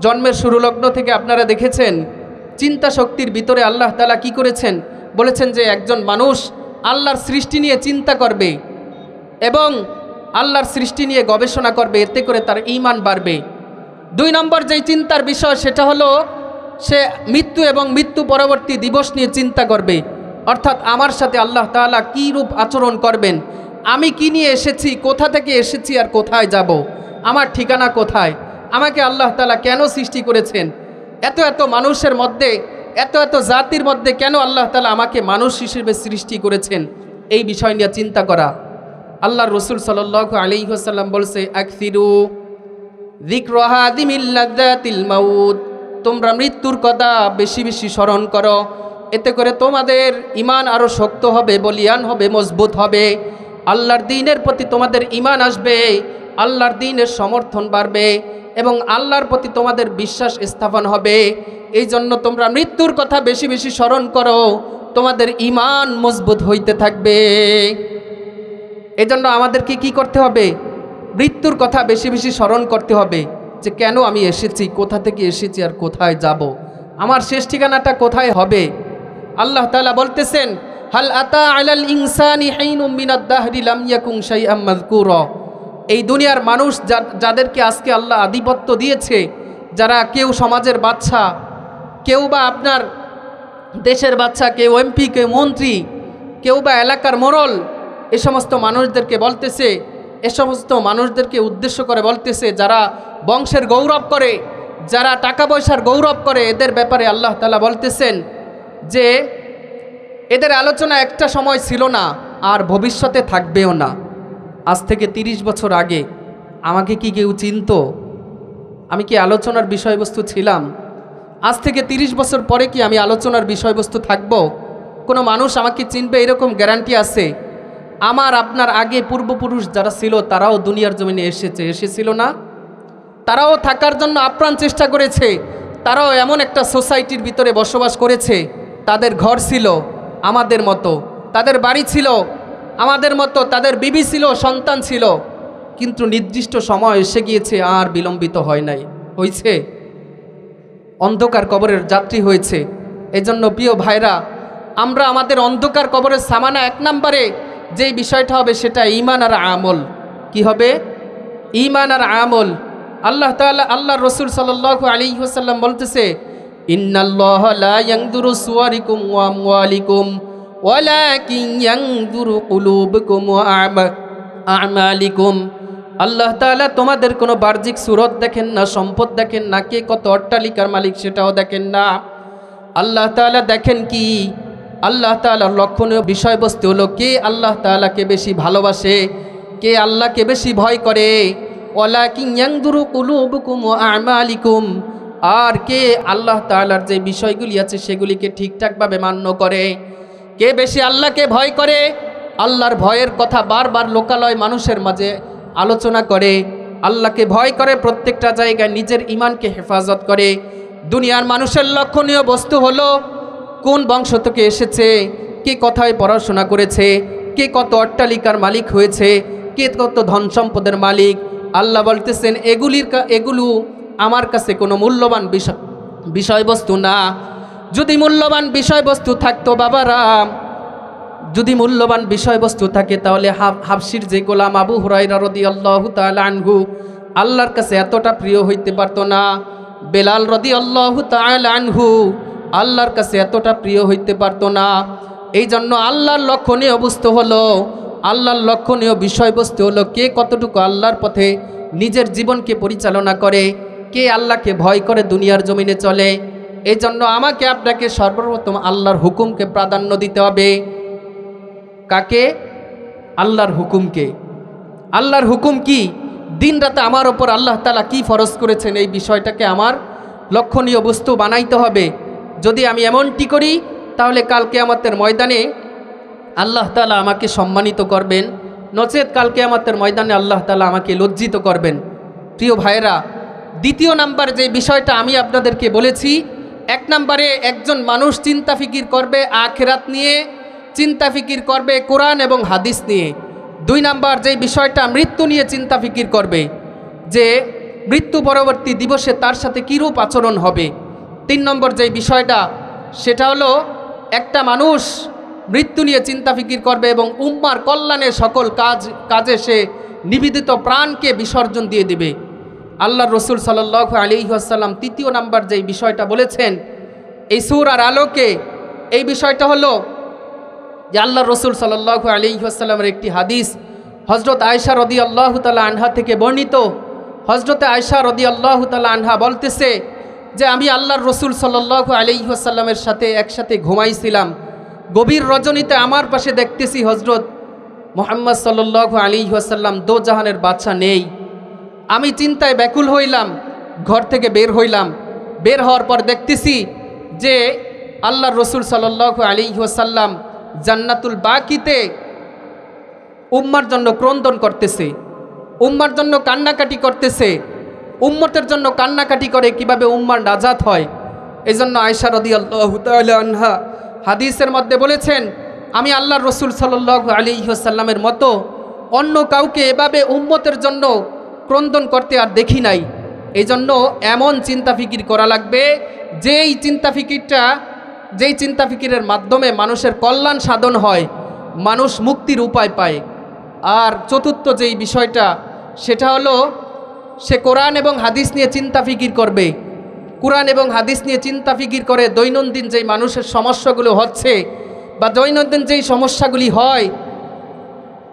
জন্মের শুরু লগ্ন থেকে আপনারা দেখেছেন? চিন্তা শক্তির ভিতরে আল্লাহ তাআলা কি করেছেন? বলেছেন যে একজন মানুষ আল্লাহর সৃষ্টি নিয়ে চিন্তা করবে এবং আল্লাহর সৃষ্টি নিয়ে গবেষণা করবে, এতে করে তার ঈমান বাড়বে। 2 নম্বর যেই চিন্তার বিষয় সেটা হলো সে মৃত্যু এবং মৃত্যু পরবর্তী দিবস নিয়ে চিন্তা করবে। অর্থাৎ আমার সাথে আল্লাহ তাআলা কী রূপ আচরণ করবেন, আমি কি নিয়ে এসেছি, কোথা থেকে এসেছি আর কোথায় যাব, আমার ঠিকানা কোথায়, আমাকে আল্লাহ তাআলা কেন সৃষ্টি করেছেন, এত এত মানুষের মধ্যে, এত এত জাতির মধ্যে কেন আল্লাহ তাআলা আমাকে মানুষ হিসেবে সৃষ্টি করেছেন, এই বিষয় নিয়ে চিন্তা করা। আল্লাহর রাসূল সাল্লাল্লাহু আলাইহি ওয়াসাল্লাম বলছে আকসিরু যিকরা হাদিমিল লাযাতিল মাউত, তোমরা মৃত্যুর কথা বেশি বেশি স্মরণ করো, এতে করে তোমাদের ঈমান আরও শক্ত হবে, বলিয়ান হবে, মজবুত হবে। আল্লাহর দ্বীনের প্রতি তোমাদের ঈমান আসবে, আল্লাহর দ্বীনের সমর্থন বাড়বে এবং আল্লাহর প্রতি তোমাদের বিশ্বাস স্থাপন হবে। এই জন্য তোমরা মৃত্যুর কথা বেশি বেশি স্মরণ করো, তোমাদের ঈমান মজবুত হইতে থাকবে। এজন্য আমাদেরকে কি করতে হবে? মৃত্যুর কথা বেশি বেশি স্মরণ করতে হবে, যে কেন আমি এসেছি, কোথা থেকে এসেছি আর কোথায় যাব, আমার শেষ ঠিকানাটা কোথায় হবে। আল্লাহ তাআলা বলতেছেন হাল আতা আলাল ইনসানি হিনুম মিনাদ দাহরি লাম ইয়াকুন শাইআম মাযকুরা। এই দুনিয়ার মানুষ যাদেরকে আজকে আল্লাহ আধিপত্য দিয়েছে, যারা কেউ সমাজের বাচ্চা, কেউ বা আপনার দেশের বাচ্চা, কেউ এমপি, কেউ মন্ত্রী, কেউ বা এলাকার মোড়ল, এ সমস্ত মানুষদেরকে বলতেছে, এ সমস্ত মানুষদেরকে উদ্দেশ্য করে বলতেছে, যারা বংশের গৌরব করে, যারা টাকা পয়সার গৌরব করে, এদের ব্যাপারে আল্লাহ তাআলা বলতেছেন যে এদের আলোচনা একটা সময় ছিল না, আর ভবিষ্যতে থাকবেও না। আজ থেকে 30 বছর আগে আমাকে কি কেউ চিনত? আমি কি আলোচনার বিষয়বস্তু ছিলাম? আজ থেকে 30 বছর পরে কি আমি আলোচনার বিষয়বস্তু থাকব? কোনো মানুষ আমাকে চিনবে এরকম গ্যারান্টি আছে? আমার আপনার আগে পূর্বপুরুষ যারা ছিল তারাও দুনিয়ার জমিনে এসেছিল না? তারাও থাকার জন্য আপ্রাণ চেষ্টা করেছে। তারাও এমন একটা সোসাইটির ভিতরে বসবাস করেছে, তাদের ঘর ছিল আমাদের মতো, তাদের বাড়ি ছিল আমাদের মতো, তাদের বিবি ছিল, সন্তান ছিল, কিন্তু নির্দিষ্ট সময় এসে গিয়েছে, আর বিলম্বিত হয় নাই, হয়েছে অন্ধকার কবরের যাত্রী হয়েছে। এজন্য প্রিয় ভাইরা, আমরা আমাদের অন্ধকার কবরের সামানা 1 নম্বরে যেই বিষয়টা হবে সেটা ঈমান আর আমল। কি হবে? ঈমান আর আমল। আল্লাহ তাআলা, আল্লাহর রাসূল সাল্লাল্লাহু আলাইহি ওয়াসাল্লাম বলতেছে, ইন্নাল্লাহা লা ইয়ানজুরু সুওয়ারিকুম ওয়া আমওয়ালিকুম ওয়ালাকিন ইয়ানজুরু কুলুবুকুম ওয়া আমালিকুম। আল্লাহ তাআলা তোমাদের কোনো বাহ্যিক সুরত দেখেন না, সম্পদ দেখেন না, কে কত অট্টালিকার মালিক সেটাও দেখেন না। আল্লাহ তাআলা দেখেন কি? আল্লাহ তাআলার লক্ষণীয় বিষয়বস্তু হলো কে আল্লাহ তাআলাকে বেশি ভালোবাসে, কে আল্লাহকে বেশি ভয় করে। ওয়ালাকিন ইয়ানজুরু কুলুবুকুম ওয়া আমালিকুম, আর কে আল্লাহ তাআলার যে বিষয়গুলি আছে সেগুলিকে ঠিকঠাকভাবে মান্য করে। কে বেশি আল্লাহকে ভয় করে, আল্লাহর ভয়ের কথা বারবার লোকালয় মানুষের মাঝে আলোচনা করে, আল্লাহকে ভয় করে, প্রত্যেকটা জায়গায় নিজের ঈমানকে হেফাজত করে। দুনিয়ার মানুষের লক্ষণীয় বস্তু হলো কোন বংশ থেকে এসেছে, কে কোথায় পড়াশোনা করেছে, কে কত অট্টালিকার মালিক হয়েছে, কে কত ধন সম্পদের মালিক। আল্লাহ বলতেছেন এগুলো আমার কাছে কোনো মূল্যবান বিষয়বস্তু না। যদি মূল্যবান বিষয়বস্তু থাকতো বাবারা, যদি মূল্যবান বিষয়বস্তু থাকে তাহলে হাবশির যে গোলাম আবু হুরায়রা রাদিয়াল্লাহু তাআলা আনহু আল্লাহর কাছে এতটা প্রিয় হইতে পারতো না। বেলাল রাদিয়াল্লাহু তাআলা আনহু আল্লাহর কাছে এতটা প্রিয় হইতে পারতো না। এই জন্য আল্লাহর লক্ষণীয় বস্তু হলো, আল্লাহর লক্ষণীয় বিষয়বস্তু হলো কে কতটুকু আল্লাহর পথে নিজের জীবনকে পরিচালনা করে, কে আল্লাহকে ভয় করে দুনিয়ার জমিনে চলে। এই জন্য আমাকে আপনাকে সর্বপ্রথম আল্লাহর হুকুমকে প্রাধান্য দিতে হবে। কাকে? আল্লাহর হুকুমকে। আল্লাহর হুকুম কি? দিন রাতে আমার ওপর আল্লাহ তাআলা কি ফরজ করেছেন, এই বিষয়টাকে আমার লক্ষণীয় বস্তু বানাইতে হবে। যদি আমি এমনটি করি তাহলে কাল কিয়ামতের ময়দানে আল্লাহ তাআলা আমাকে সম্মানিত করবেন, নচেত কাল কিয়ামতের ময়দানে আল্লাহ তাআলা আমাকে লজ্জিত করবেন। প্রিয় ভাইয়েরা, দ্বিতীয় নাম্বার যে বিষয়টা আমি আপনাদেরকে বলেছি, 1 নম্বরে একজন মানুষ চিন্তা ফিকির করবে আখিরাত নিয়ে, চিন্তা ফিকির করবে কোরআন এবং হাদিস নিয়ে। 2 নাম্বার যে বিষয়টা মৃত্যু নিয়ে চিন্তা ফিকির করবে, যে মৃত্যু পরবর্তী দিবসে তার সাথে কীরূপ আচরণ হবে। 3 নম্বর যে বিষয়টা সেটা হলো একটা মানুষ মৃত্যু নিয়ে চিন্তা ফিকির করবে এবং উম্মার কল্যাণে সকল কাজে সে নিবেদিত প্রাণকে বিসর্জন দিয়ে দিবে। আল্লাহর রাসূল সাল্লাল্লাহু আলাইহি ওয়াসাল্লাম 3য় নাম্বার যে বিষয়টা বলেছেন এই সূরার আলোকে, এই বিষয়টা হলো যে আল্লাহর রাসূল সাল্লাল্লাহু আলাইহি ওয়াসাল্লামের একটি হাদিস হযরত আয়েশা রাদিয়াল্লাহু তাআলা আনহা থেকে বর্ণিত। হযরত আয়েশা রাদিয়াল্লাহু তাআলা আনহা বলতেছে যে আমি আল্লাহর রাসূল সাল্লাল্লাহু আলাইহি ওয়াসাল্লামের সাথে একসাথে ঘুমাইছিলাম। গভীর রজনীতে আমার পাশে দেখতেছি হযরত মুহাম্মদ সাল্লাল্লাহু আলাইহি ওয়াসাল্লাম, দোজাহানের বাদশা নেই। আমি চিন্তায় ব্যাকুল হইলাম, ঘর থেকে বের হইলাম। বের হওয়ার পর দেখতেছি যে আল্লাহর রাসূল সাল্লাল্লাহু আলাইহি ওয়াসাল্লাম জান্নাতুল বাকিতে উম্মার জন্য ক্রন্দন করতেছে, উম্মার জন্য কান্নাকাটি করতেছে, উম্মতের জন্য কান্নাকাটি করে কিভাবে উম্মার নাজাত হয়। এই জন্য আয়েশা রাদিয়াল্লাহু তাআলা আনহা হাদিসের মধ্যে বলেছেন, আমি আল্লাহর রাসূল সাল্লাল্লাহু আলাইহি ওয়াসাল্লামের মতো অন্য কাউকে এভাবে উম্মতের জন্য ক্রন্দন করতে আর দেখি নাই। এই জন্য এমন চিন্তা ফিকির করা লাগবে যেই চিন্তা ফিকিরের মাধ্যমে মানুষের কল্যাণ সাধন হয়, মানুষ মুক্তির উপায় পায়। আর চতুর্থ যেই বিষয়টা সেটা হলো সে কোরআন এবং হাদিস নিয়ে চিন্তা ফিকির করবে। কোরআন এবং হাদিস নিয়ে চিন্তা ফিকির করে দৈনন্দিন যেই মানুষের সমস্যাগুলো হচ্ছে বা দৈনন্দিন যেই সমস্যাগুলি হয়,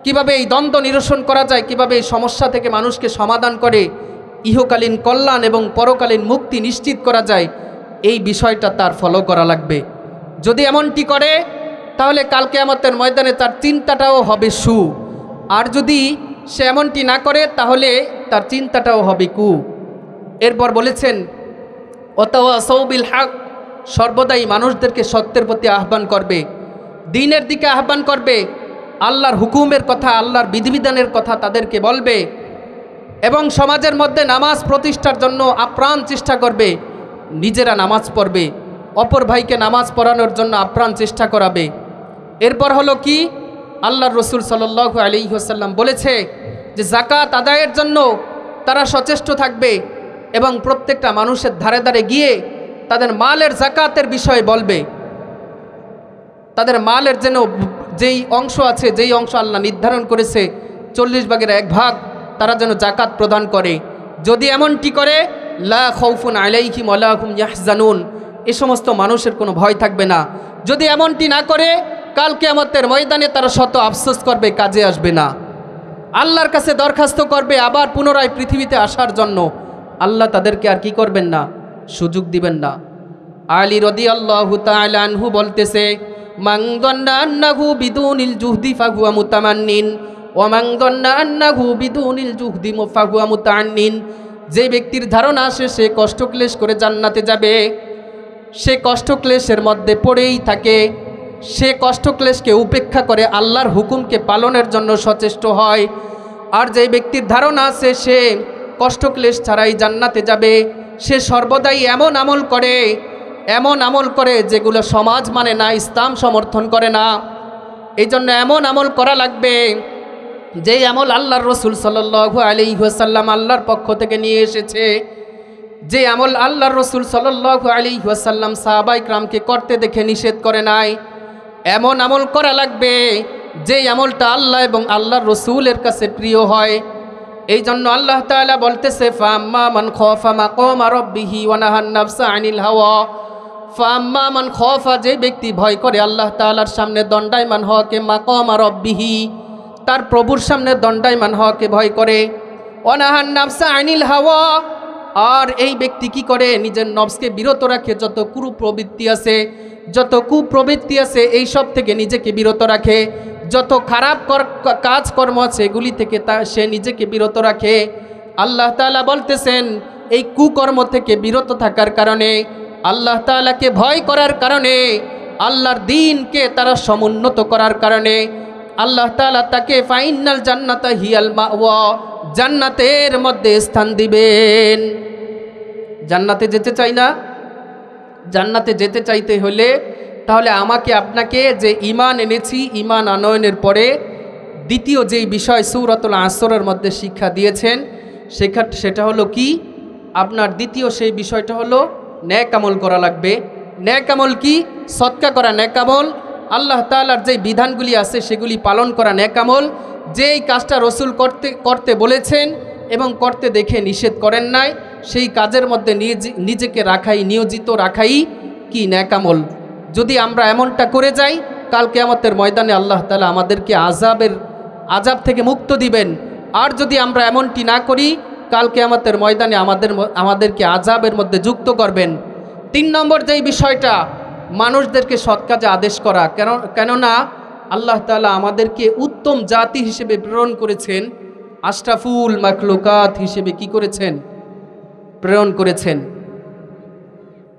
কিভাবে এই দ্বন্দ্ব নিরসন করা যায়, কিভাবে এই সমস্যা থেকে মানুষকে সমাধান করে ইহকালীন কল্যাণ এবং পরকালীন মুক্তি নিশ্চিত করা যায়, এই বিষয়টা তার ফলো করা লাগবে। যদি এমনটি করে তাহলে কাল কিয়ামতের ময়দানে তার চিন্তাটাও হবে সু, আর যদি সে এমনটি না করে তাহলে তার চিন্তাটাও হবে কু। এরপর বলেছেন ওয়াতাওয়াসাউ বিল হক, সর্বদাই মানুষদেরকে সত্যের প্রতি আহ্বান করবে, দ্বীনের দিকে আহ্বান করবে, আল্লাহর হুকুমের কথা, আল্লাহর বিধিবিধানের কথা তাদেরকে বলবে এবং সমাজের মধ্যে নামাজ প্রতিষ্ঠার জন্য আপ্রাণ চেষ্টা করবে। নিজেরা নামাজ পড়বে, অপর ভাইকে নামাজ পড়ানোর জন্য আপ্রাণ চেষ্টা করাবে। এরপর হলো কি, আল্লাহর রসুল সাল্লাল্লাহু আলাইহি ওয়াসাল্লাম বলেছে যে যাকাত আদায়ের জন্য তারা সচেষ্ট থাকবে এবং প্রত্যেকটা মানুষের ধারে ধারে গিয়ে তাদের মালের যাকাতের বিষয়ে বলবে। তাদের মালের যেন যেই অংশ আছে, যেই অংশ আল্লাহ নির্ধারণ করেছে 40 ভাগের 1 ভাগ, তারা যেন যাকাত প্রদান করে। যদি এমনটি করে লা খাউফুন আলাইহিম ওয়ালা হুম ইয়াহজানুন, এই সমস্ত মানুষের কোনো ভয় থাকবে না। যদি এমনটি না করে কাল কিয়ামতের ময়দানে তারা শত আফসোস করবে, কাজে আসবে না, আল্লাহর কাছে দরখাস্ত করবে আবার পুনরায় পৃথিবীতে আসার জন্য। আল্লাহ তাদেরকে আর কি করবেন না, সুযোগ দিবেন না। আলী রাদিয়াল্লাহু তাআলা আনহু বলতেছে মান যান্না আন্নাহু বিদুনিল জুহদি ফাহুয়া মুতামান্নিন ওয়া মান যান্না আন্নাহু বিদুনিল জুহদি ফাহুয়া মুতাআন্নিন। যে ব্যক্তির ধারণা আসে সে কষ্ট ক্লেশ করে জান্নাতে যাবে, সে কষ্ট ক্লেশের মধ্যে পড়েই থাকে, সে কষ্ট ক্লেশকে উপেক্ষা করে আল্লাহর হুকুমকে পালনের জন্য সচেষ্ট হয়। আর যে ব্যক্তির ধারণা আছে সে কষ্ট ক্লেশ ছাড়াই জান্নাতে যাবে, সে সর্বদাই এমন আমল করে যেগুলো সমাজ মানে না, ইসলাম সমর্থন করে না। এই জন্য এমন আমল করা লাগবে যেই আমল আল্লাহর রসুল সাল্লাল্লাহু আলাইহি ওয়াসাল্লাম আল্লাহর পক্ষ থেকে নিয়ে এসেছে, যে আমল আল্লাহর রসুল সাল্লাল্লাহু আলাইহি ওয়াসাল্লাম সাহাবায়ে কিরামকে করতে দেখে নিষেধ করে নাই। এমন আমল করা লাগবে যেই আমলটা আল্লাহ এবং আল্লাহর রসুলের কাছে প্রিয় হয়। এই জন্য আল্লাহ তাআলা বলতেছে ফাম্মা মান খাফা মাকামা রাব্বিহি ওয়া নাহান নাফসা আনিল হাওয়া। ফাম্মা মান খাফা, যে ব্যক্তি ভয় করে আল্লাহ তাআলার সামনে দণ্ডায়মান হওয়াকে, মাকামা রাব্বিহি, তার প্রভুর সামনে দণ্ডায়মান হওয়াকে ভয় করে, ওয়া নাহান নাফসা আনিল হাওয়া, আর এই ব্যক্তি কি করে নিজের নফসকে বিরত রাখে, যত কুপ্রবৃত্তি আছে এই সব থেকে নিজেকে বিরত রাখে, যত খারাপ কাজকর্ম আছে এগুলি থেকে সে নিজেকে বিরত রাখে। আল্লাহ তাআলা বলতেছেন এই কুকর্ম থেকে বিরত থাকার কারণে, আল্লাহ তাআলাকে ভয় করার কারণে, আল্লাহর দ্বীনকে তারা সমুন্নত করার কারণে আল্লাহ তাআলা তাকে ফাইনাল জান্নাতা হিয়াল মাওয়া, জান্নাতের মধ্যে স্থান দিবেন। জান্নাতে যেতে চাই না? জান্নাতে যেতে চাইতে হলে তাহলে আমাকে আপনাকে যে ঈমান এনেছি, ঈমান আনয়নের পরে দ্বিতীয় যেই বিষয় সূরাতুল আসরের মধ্যে শিক্ষা দিয়েছেন সেটা হলো কি, আপনার দ্বিতীয় সেই বিষয়টা হলো নেক আমল করা লাগবে। নেক আমল কি? সদকা করা নেক আমল, আল্লাহ তাআলার যেই বিধানগুলি আছে সেগুলি পালন করা নেক আমল, যেই কাজটা রসুল করতে বলেছেন এবং করতে দেখে নিষেধ করেন নাই, সেই কাজের মধ্যে নিজেকে নিয়োজিত রাখাই কি নেক আমল। যদি আমরা এমনটা করে যাই কাল কিয়ামতের ময়দানে আল্লাহ তাআলা আমাদেরকে আযাব থেকে মুক্ত দিবেন। আর যদি আমরা এমনটি না করি কাল কিয়ামতের ময়দানে আমাদেরকে আযাবের মধ্যে যুক্ত করবেন। 3 নম্বর যেই বিষয়টা, মানুষদেরকে সৎ কাজে আদেশ করা। কেননা আল্লাহ তাআলা আমাদেরকে উত্তম জাতি হিসেবে প্রেরণ করেছেন, আশরাফুল মাখলুকাত হিসেবে কি করেছেন? প্রেরণ করেছেন।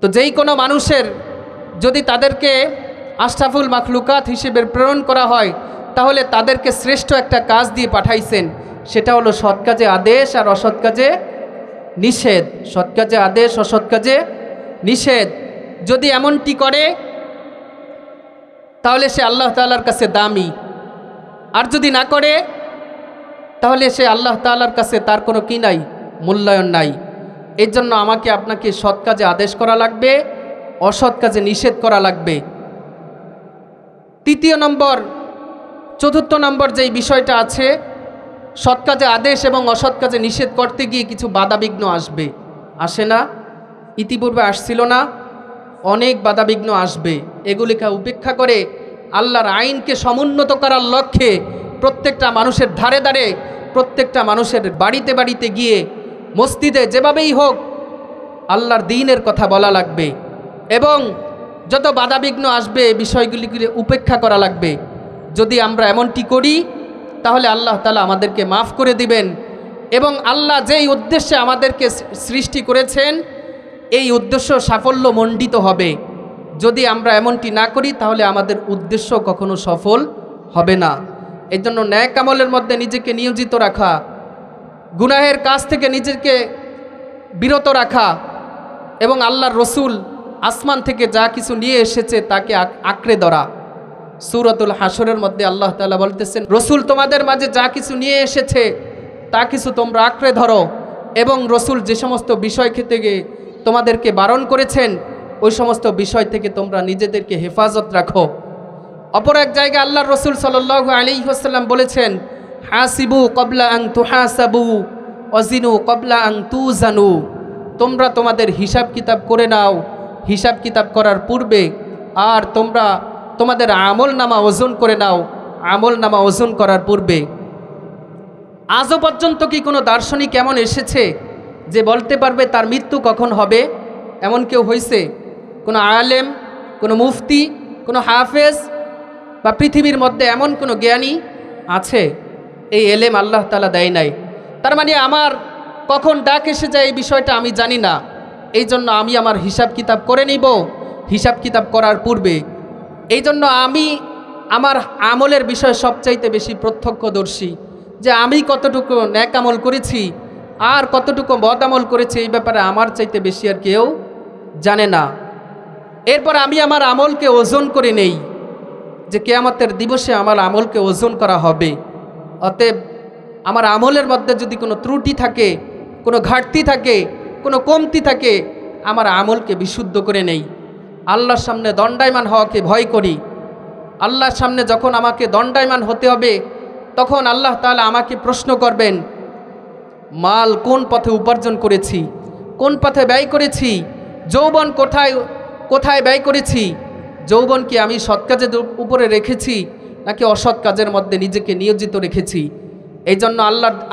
তো যেই কোনো মানুষের যদি তাদেরকে আশরাফুল মাখলুকাত হিসেবে প্রেরণ করা হয় তাহলে তাদেরকে শ্রেষ্ঠ একটা কাজ দিয়ে পাঠাইছেন, সেটা হলো সৎ কাজে আদেশ আর অসৎ কাজে নিষেধ। সৎ কাজে আদেশ, অসৎ কাজে নিষেধ। যদি এমনটি করে তাহলে সে আল্লাহ তাআলার কাছে দামি, আর যদি না করে তাহলে সে আল্লাহ তাআলার কাছে তার কোনো কি নাই, মূল্যায়ন নাই। এর জন্য আমাকে আপনাকে সৎ কাজে আদেশ করা লাগবে, অসৎ কাজে নিষেধ করা লাগবে। 4 নম্বর যেই বিষয়টা আছে সৎ কাজে আদেশ এবং অসৎ কাজে নিষেধ করতে গিয়ে কিছু বাধাবিঘ্ন আসবে, আসে না? ইতিপূর্বে আসছিল না? অনেক বাধাবিঘ্ন আসবে। এগুলিকে উপেক্ষা করে আল্লাহর আইনকে সমুন্নত করার লক্ষ্যে প্রত্যেকটা মানুষের ধারে ধারে, প্রত্যেকটা মানুষের বাড়িতে বাড়িতে গিয়ে, মসজিদে যেভাবেই হোক আল্লাহর দ্বীনের কথা বলা লাগবে এবং যত বাধাবিঘ্ন আসবে বিষয়গুলিকে উপেক্ষা করা লাগবে। যদি আমরা এমনটি করি তাহলে আল্লাহ তাআলা আমাদেরকে মাফ করে দিবেন এবং আল্লাহ যেই উদ্দেশ্যে আমাদেরকে সৃষ্টি করেছেন এই উদ্দেশ্য সাফল্যমণ্ডিত হবে। যদি আমরা এমনটি না করি তাহলে আমাদের উদ্দেশ্য কখনো সফল হবে না। এই জন্য ন্যাক আমলের মধ্যে নিজেকে নিয়োজিত রাখা, গুনাহের কাজ থেকে নিজেকে বিরত রাখা এবং আল্লাহর রসুল আসমান থেকে যা কিছু নিয়ে এসেছে তাকে আঁকড়ে ধরা। সূরাতুল হাশরের মধ্যে আল্লাহ তাআলা বলতেছেন, রসুল তোমাদের মাঝে যা কিছু নিয়ে এসেছে তা কিছু তোমরা আঁকড়ে ধরো এবং রসুল যে সমস্ত বিষয় থেকে তোমাদেরকে বারণ করেছেন ওই সমস্ত বিষয় থেকে তোমরা নিজেদেরকে হেফাজত রাখো। অপর এক জায়গায় আল্লাহর রসুল সাল্লাল্লাহু আলাইহি ওয়াসাল্লাম বলেছেন, হাসিবু কবলা আন তুহাসাবু ওয়াজিনু কবলা আন তুজানু। তোমরা তোমাদের হিসাব কিতাব করে নাও হিসাব কিতাব করার পূর্বে, আর তোমরা তোমাদের আমল নামা ওজন করে নাও আমল নামা ওজন করার পূর্বে। আজও পর্যন্ত কি কোনো দার্শনিক এমন এসেছে যে বলতে পারবে তার মৃত্যু কখন হবে? এমন কেউ হয়েছে? কোনো আলেম, কোনো মুফতি, কোনো হাফেজ বা পৃথিবীর মধ্যে এমন কোনো জ্ঞানী আছে? এই এলেম আল্লাহ তাআলা দেয় নাই। তার মানে আমার কখন ডাক এসে যায় এই বিষয়টা আমি জানি না। এই জন্য আমি আমার হিসাব কিতাব করে নিব হিসাব কিতাব করার পূর্বে। এই জন্য আমি আমার আমলের বিষয়ে সবচাইতে বেশি প্রত্যক্ষদর্শী, যে আমি কতটুকু ন্যাক আমল করেছি আর কতটুকু বদ আমল করেছি এই ব্যাপারে আমার চাইতে বেশি আর কেউ জানে না। এরপর আমি আমার আমলকে ওজন করে নেই, যে কিয়ামতের দিবসে আমার আমলকে ওজন করা হবে। অতএব আমার আমলের মধ্যে যদি কোনো ত্রুটি থাকে, কোনো ঘাটতি থাকে, কোনো কমতি থাকে, আমার আমলকে বিশুদ্ধ করে নেই। আল্লাহর সামনে দণ্ডায়মান হওয়াকে ভয় করি। আল্লাহর সামনে যখন আমাকে দণ্ডায়মান হতে হবে তখন আল্লাহ তাআলা আমাকে প্রশ্ন করবেন, মাল কোন পথে উপার্জন করেছি, কোন পথে ব্যয় করেছি, যৌবন কোথায় কোথায় ব্যয় করেছি, যৌবন কি আমি সৎ কাজের উপরে রেখেছি নাকি অসৎ কাজের মধ্যে নিজেকে নিয়োজিত রেখেছি। এই জন্য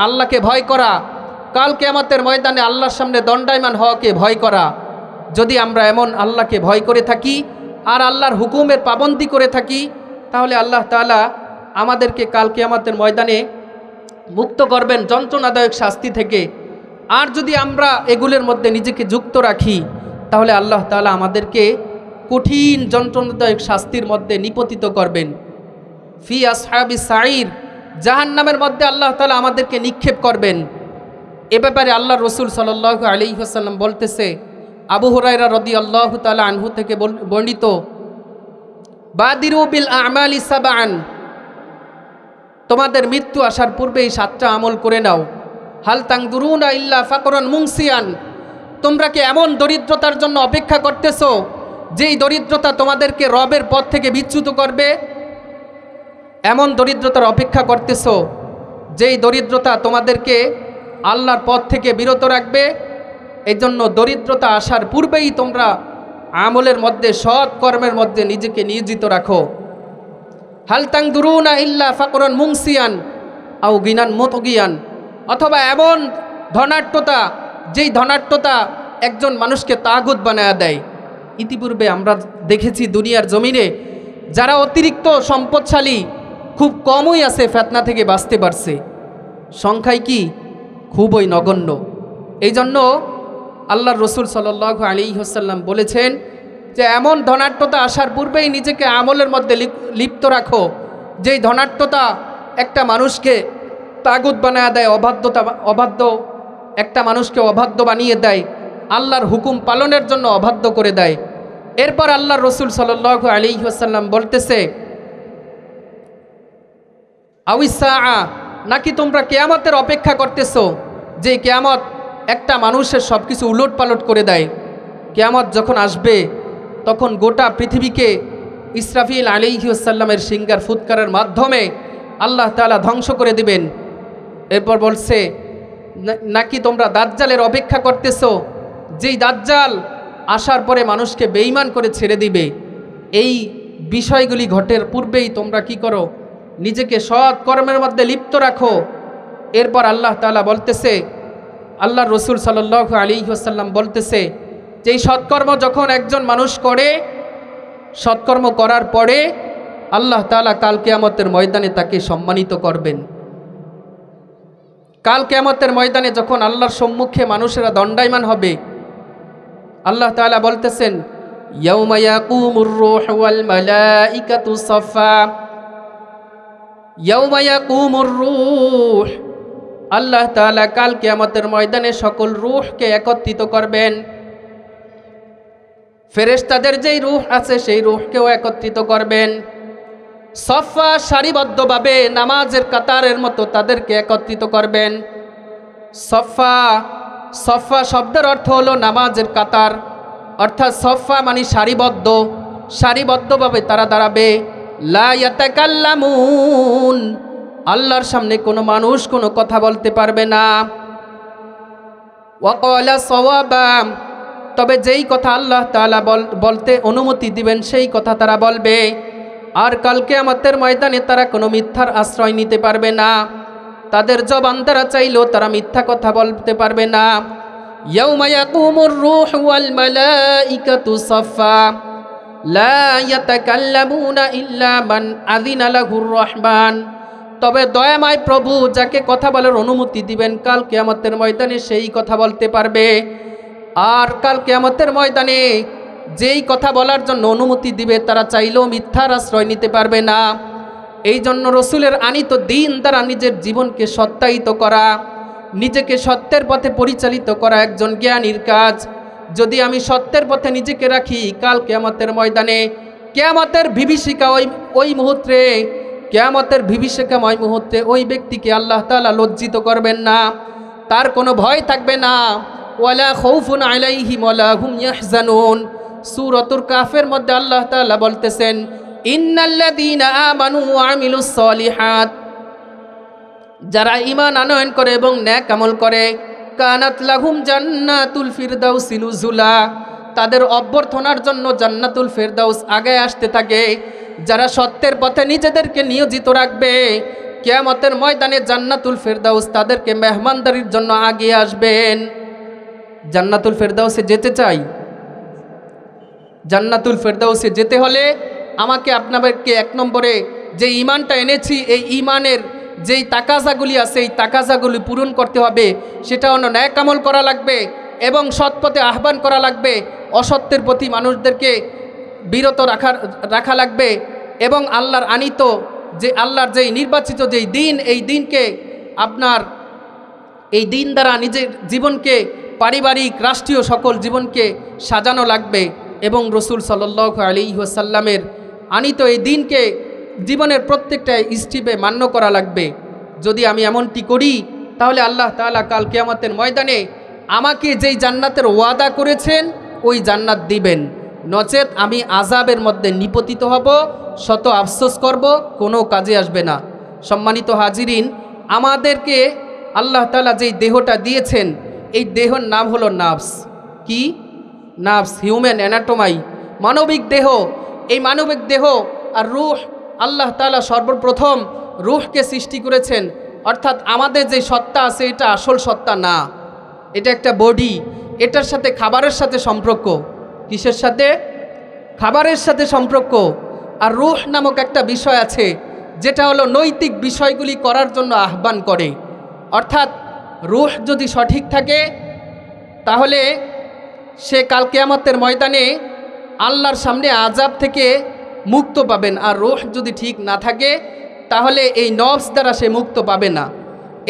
আল্লাহকে ভয় করা, কাল কিয়ামতের ময়দানে আল্লাহর সামনে দণ্ডায়মান হওয়াকে ভয় করা। যদি আমরা এমন আল্লাহকে ভয় করে থাকি আর আল্লাহর হুকুমের পাবন্দি করে থাকি তাহলে আল্লাহ তাআলা আমাদেরকে কাল কিয়ামতের ময়দানে মুক্ত করবেন যন্ত্রণাদায়ক শাস্তি থেকে। আর যদি আমরা এগুলোর মধ্যে নিজেকে যুক্ত রাখি তাহলে আল্লাহ তাআলা আমাদেরকে কঠিন যন্ত্রণাদায়ক শাস্তির মধ্যে নিপতিত করবেন। ফি আসহাবিস সাঈর, জাহান্নামের মধ্যে আল্লাহ তাআলা আমাদেরকে নিক্ষেপ করবেন। এ ব্যাপারে আল্লাহর রসুল সাল্লাল্লাহু আলাইহি ওয়াসাল্লাম বলতেছে, আবু হুরায়রা রাদিয়াল্লাহু তাআলা আনহু থেকে বর্ণিত, বাদিরু বিল আমালি সাবআন, তোমাদের মৃত্যু আসার পূর্বেই 7টা আমল করে নাও। হাল তাংদুরুনা ইল্লা ফাকরান মুনসিয়ান, তোমরা কি এমন দরিদ্রতার জন্য অপেক্ষা করতেছো যেই দরিদ্রতা তোমাদেরকে রবের পথ থেকে বিচ্যুত করবে? এমন দরিদ্রতার অপেক্ষা করতেছো যেই দরিদ্রতা তোমাদেরকে আল্লাহর পথ থেকে বিরত রাখবে? এই জন্য দরিদ্রতা আসার পূর্বেই তোমরা আমলের মধ্যে, সৎ কর্মের মধ্যে নিজেকে নিয়োজিত রাখো। হাল তাংদুরুনা ইল্লা ফাকরান মুনসিয়ান আও গিনান মুতগিয়ান, অথবা এমন ধনাঢ্যতা যেই ধনাঢ্যতা একজন মানুষকে তাগুত বানায়া দেয়। ইতিপূর্বে আমরা দেখেছি দুনিয়ার জমিনে যারা অতিরিক্ত সম্পদশালী খুব কমই আছে ফিতনা থেকে বাঁচতে পারছে, সংখ্যায় কি খুবই নগণ্য। এই জন্য আল্লাহর রসুল সাল্লাল্লাহু আলাইহি ওয়াসাল্লাম বলেছেন যে এমন ধনাঢ্যতা আসার পূর্বেই নিজেকে আমলের মধ্যে লিপ্ত রাখো যেই ধনাঢ্যতা একটা মানুষকে তাগুত বানায় দেয়, অবাধ্য একটা মানুষকে অবাধ্য বানিয়ে দেয়, আল্লাহর হুকুম পালনের জন্য অবাধ্য করে দেয়। এরপর আল্লাহর রসুল সাল্লাল্লাহু আলাইহি ওয়াসাল্লাম বলতেছে, আউইসা, নাকি তোমরা কিয়ামতের অপেক্ষা করতেছো যে কিয়ামত একটা মানুষের সব কিছু উলট পালট করে দেয়। কিয়ামত যখন আসবে তখন গোটা পৃথিবীকে ইসরাফিল আলাইহিস সালামের সিঙ্গার ফুৎকারের মাধ্যমে আল্লাহ তাআলা ধ্বংস করে দিবেন। এরপর বলছে নাকি তোমরা দাজ্জালের অপেক্ষা করতেছো, যেই দাজ্জাল আসার পরে মানুষকে বেঈমান করে ছেড়ে দিবে। এই বিষয়গুলি ঘটের পূর্বেই তোমরা কি করো, নিজেকে সৎ কর্মের মধ্যে লিপ্ত রাখো। এরপর আল্লাহ তাআলা বলতেছে, আল্লাহর রসুল সাল্লাল্লাহু আলাইহি ওয়াসাল্লাম বলতেছে যে এই সৎকর্ম যখন একজন মানুষ করে, সৎকর্ম করার পরে আল্লাহ তাআলা কাল কিয়ামতের ময়দানে তাকে সম্মানিত করবেন। কাল কিয়ামতের ময়দানে যখন আল্লাহর সম্মুখে মানুষেরা দণ্ডায়মান হবে, আল্লাহ তাআলা বলতেছেন ইয়াউমা ইয়াকুমুর রূহু ওয়াল মালাইকাতু সাফা, ইয়াউমা ইয়াকুমুর রূহ, আল্লাহ তাআলা কাল কিয়ামতের ময়দানে সকল রূহকে একত্রিত করবেন। ফেরেশতাদের যেই রূহ আছে সেই রূহকেও একত্রিত করবেন। সফা, সারিবদ্ধভাবে নামাজের কাতারের মতো তাদেরকে একত্রিত করবেন। সফা, সফা শব্দের অর্থ হলো নামাজের কাতার, অর্থাৎ সফা মানে সারিবদ্ধ, সারিবদ্ধভাবে তারা দাঁড়াবে। লা ইয়াতাকাল্লামুন, আল্লাহর সামনে কোনো মানুষ কোনো কথা বলতে পারবে না। ওয়াকালা সাওয়াবা, তবে যেই কথা আল্লাহ তাআলা বলতে অনুমতি দিবেন সেই কথা তারা বলবে। আর কাল কিয়ামতের ময়দানে তারা কোনো মিথ্যার আশ্রয় নিতে পারবে না। তাদের জবান দ্বারা চাইলেও তারা মিথ্যা কথা বলতে পারবে না। ইয়াউমা ইয়াকুমুর রূহু ওয়াল মালাইকাতু সাফা, লা ইয়াতাকাল্লামুনা ইল্লা মান আযিনা লাহুর রহমান, তবে দয়াময় প্রভু যাকে কথা বলার অনুমতি দিবেন কাল কিয়ামতের ময়দানে সেই কথা বলতে পারবে। আর কাল কিয়ামতের ময়দানে যেই কথা বলার জন্য অনুমতি দিবে তারা চাইলেও মিথ্যার আশ্রয় নিতে পারবে না। এই জন্য রসুলের আনিত দিন দ্বারা নিজের জীবনকে সত্যায়িত করা, নিজেকে সত্যের পথে পরিচালিত করা একজন জ্ঞানীর কাজ। যদি আমি সত্যের পথে নিজেকে রাখি, কাল কিয়ামতের ময়দানে কিয়ামতের বিভীষিকা ওই মুহূর্তে, কিয়ামতের বিভীষিকাময় মুহূর্তে ওই ব্যক্তিকে আল্লাহ তাআলা লজ্জিত করবেন না, তার কোনো ভয় থাকবে না। ওয়ালা খাউফুন আলাইহিম ওয়ালা হুম ইয়াহজানুন, সূরাতুল কাফের মধ্যে আল্লাহ তাআলা বলতেছেন ইন্নাল্লাযীনা আমানু ওয়া আমিলুস সলিহাত, যারা ঈমান আনয়ন করে এবং নেক আমল করে, কানাত লাহুম জান্নাতুল ফিরদাউসি নুজুলা, তাদের অভ্যর্থনার জন্য জান্নাতুল ফিরদাউস আগে আসতে থাকে। যারা সত্যের পথে নিজেদেরকে নিয়োজিত রাখবে, কিয়ামতের ময়দানে জান্নাতুল ফিরদাউস তাদেরকে মেহমানদারির জন্য আগিয়ে আসবেন। জান্নাতুল ফিরদাউসে যেতে চাই, জান্নাতুল ফিরদাউসে যেতে হলে আমাকে আপনাদেরকে এক নম্বরে যে ঈমানটা এনেছি, এই ঈমানের যেই তাকাজাগুলি আছে এই তাকাজাগুলি পূরণ করতে হবে। সেটা হলো নেক আমল করা লাগবে এবং সৎ পথে আহ্বান করা লাগবে, অসত্যের প্রতি মানুষদেরকে বিরত রাখা লাগবে এবং আল্লাহর আনিত যে আল্লাহর যেই নির্বাচিত যেই দিন, এই দিনকে আপনার এই দিন দ্বারা নিজের জীবনকে, পারিবারিক রাষ্ট্রীয় সকল জীবনকে সাজানো লাগবে এবং রসুল সাল্লাল্লাহু আলাইহি ওয়াসাল্লামের আনিত এই দিনকে জীবনের প্রত্যেকটা স্টেপে মান্য করা লাগবে। যদি আমি এমনটি করি তাহলে আল্লাহ তাআলা কাল কিয়ামতের ময়দানে আমাকে যেই জান্নাতের ওয়াদা করেছেন ওই জান্নাত দিবেন, নচেত আমি আযাবের মধ্যে নিপতিত হব, শত আফসোস করব, কোনো কাজে আসবে না। সম্মানিত হাজিরিন, আমাদেরকে আল্লাহ তাআলা যেই দেহটা দিয়েছেন এই দেহর নাম হলো নাফস। কি? নাফস, হিউম্যান অ্যানাটমি, মানবিক দেহ। এই মানবিক দেহ আর রূহ, আল্লাহ তাআলা সর্বপ্রথম রূহকে সৃষ্টি করেছেন, অর্থাৎ আমাদের যে সত্তা আছে এটা আসল সত্তা না, এটা একটা বডি, এটার সাথে খাবারের সাথে সম্পর্ক। কিসের সাথে? খাবারের সাথে সম্পর্ক। আর রূহ নামক একটা বিষয় আছে যেটা হলো নৈতিক বিষয়গুলি করার জন্য আহ্বান করে। অর্থাৎ রূহ যদি সঠিক থাকে তাহলে সে কাল কিয়ামতের ময়দানে আল্লাহর সামনে আযাব থেকে মুক্ত পাবেন। আর রূহ যদি ঠিক না থাকে তাহলে এই নফস দ্বারা সে মুক্ত পাবে না।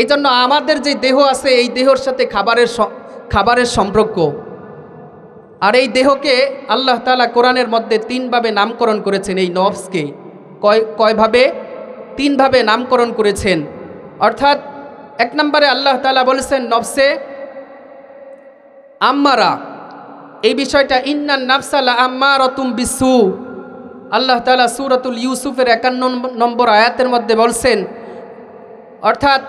এই জন্য আমাদের যে দেহ আছে এই দেহর সাথে খাবারের সম্পর্ক। আর এই দেহকে আল্লাহ তাআলা কোরআনের মধ্যে তিনভাবে নামকরণ করেছেন। এই নফসকে কয়ভাবে? তিনভাবে নামকরণ করেছেন। অর্থাৎ এক নম্বরে আল্লাহ তাআলা বলেছেন নফসে আম্মারা, এই বিষয়টা ইন্নান নাফসা লা আম্মারাতুম বিসু। আল্লাহ তাআলা সূরাতুল ইউসুফের 51 নম্বর আয়াতের মধ্যে বলছেন, অর্থাৎ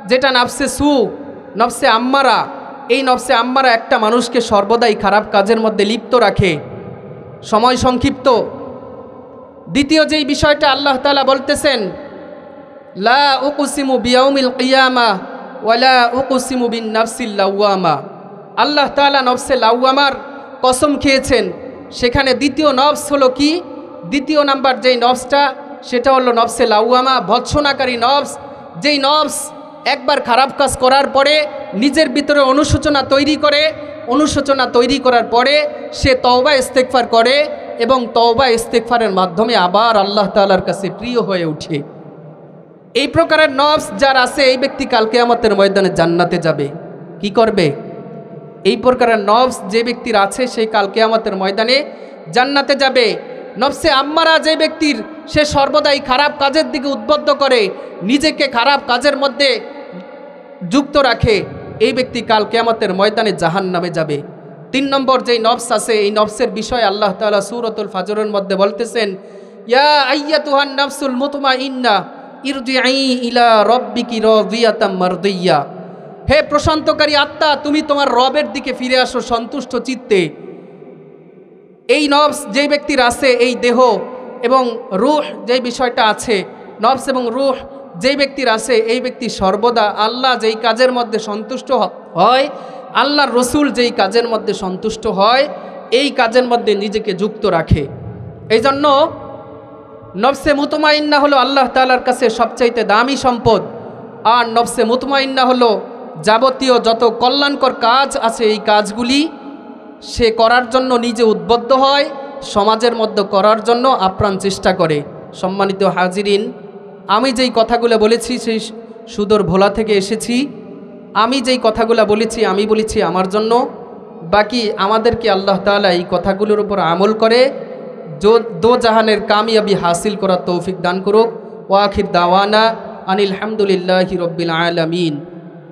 যেটা নফসে সু, নফসে আম্মারা, এই নফসে আম্মারা একটা মানুষকে সর্বদাই খারাপ কাজের মধ্যে লিপ্ত রাখে। সময় সংক্ষিপ্ত। দ্বিতীয় যেই বিষয়টা আল্লাহ তাআলা বলতেছেন, লা উকসিমু বিয়াউমিল কিয়ামা ওয়ালা উকসিমু বিন নাফসিল লাওয়ামা। আল্লাহ তাআলা নফসে লাওয়ামার কসম খেয়েছেন। সেখানে দ্বিতীয় নফস হলো কি? দ্বিতীয় নাম্বার যেই নফসটা সেটা হলো নফসে লাওয়ামা, ভৎসনাকারী নফস। যেই নফস একবার খারাপ কাজ করার পরে নিজের ভিতরে অনুশোচনা তৈরি করে, অনুশোচনা তৈরি করার পরে সে তওবা ইস্তেগফার করে এবং তওবা ইস্তেগফারের মাধ্যমে আবার আল্লাহ তাআলার কাছে প্রিয় হয়ে ওঠে। এই প্রকারের নফস যার আছে এই ব্যক্তি কাল কিয়ামতের ময়দানে জান্নাতে যাবে। কি করবে? এই প্রকারের নফস যে ব্যক্তির আছে সেই কাল কিয়ামতের ময়দানে জান্নাতে যাবে। নফসে আম্মারা যে ব্যক্তির, সে সর্বদাই খারাপ কাজের দিকে উদ্বুদ্ধ করে, নিজেকে খারাপ কাজের মধ্যে যুক্ত রাখে, এই ব্যক্তি কাল কিয়ামতের ময়দানে জাহান্নামে যাবে। 3 নম্বর যেই নফস আছে এই নফসের বিষয়ে আল্লাহ তাআলা সূরাতুল ফাজরের মধ্যে বলতেছেন, ইয়া আইয়াতুহান নাফসুল মুতমাইন্না ইরজিই ইলা রাব্বিকি রাদিয়াতাম মারদিয়া। হে প্রশান্তকারী আত্মা, তুমি তোমার রবের দিকে ফিরে আসো সন্তুষ্ট চিত্তে। এই নফস যে ব্যক্তির আছে, এই দেহ এবং রূহ যেই বিষয়টা আছে, নফস এবং রূহ যেই ব্যক্তির আছে এই ব্যক্তি সর্বদা আল্লাহ যেই কাজের মধ্যে সন্তুষ্ট হয়, আল্লাহর রসুল যেই কাজের মধ্যে সন্তুষ্ট হয়, এই কাজের মধ্যে নিজেকে যুক্ত রাখে। এই জন্য নফসে মুতমাইন্না হলো আল্লাহ তাআলার কাছে সবচাইতে দামি সম্পদ। আর নফসে মুতমাইন্না হলো যাবতীয় যত কল্যাণকর কাজ আছে এই কাজগুলি সে করার জন্য নিজে উদ্বুদ্ধ হয়, সমাজের মধ্যে করার জন্য আপ্রাণ চেষ্টা করে। সম্মানিত হাজিরিন, আমি যেই কথাগুলো বলেছি সেই সুদূর ভোলা থেকে এসেছি। আমি যেই কথাগুলো বলেছি আমি বলেছি আমার জন্য। বাকি আমাদেরকে আল্লাহ তাআলা এই কথাগুলোর উপর আমল করে দো জাহানের কামিয়াবি হাসিল করার তৌফিক দান করুক। ওয়া আখির দাওয়ানা আনিল হামদুলিল্লাহি রাব্বিল আলামিন।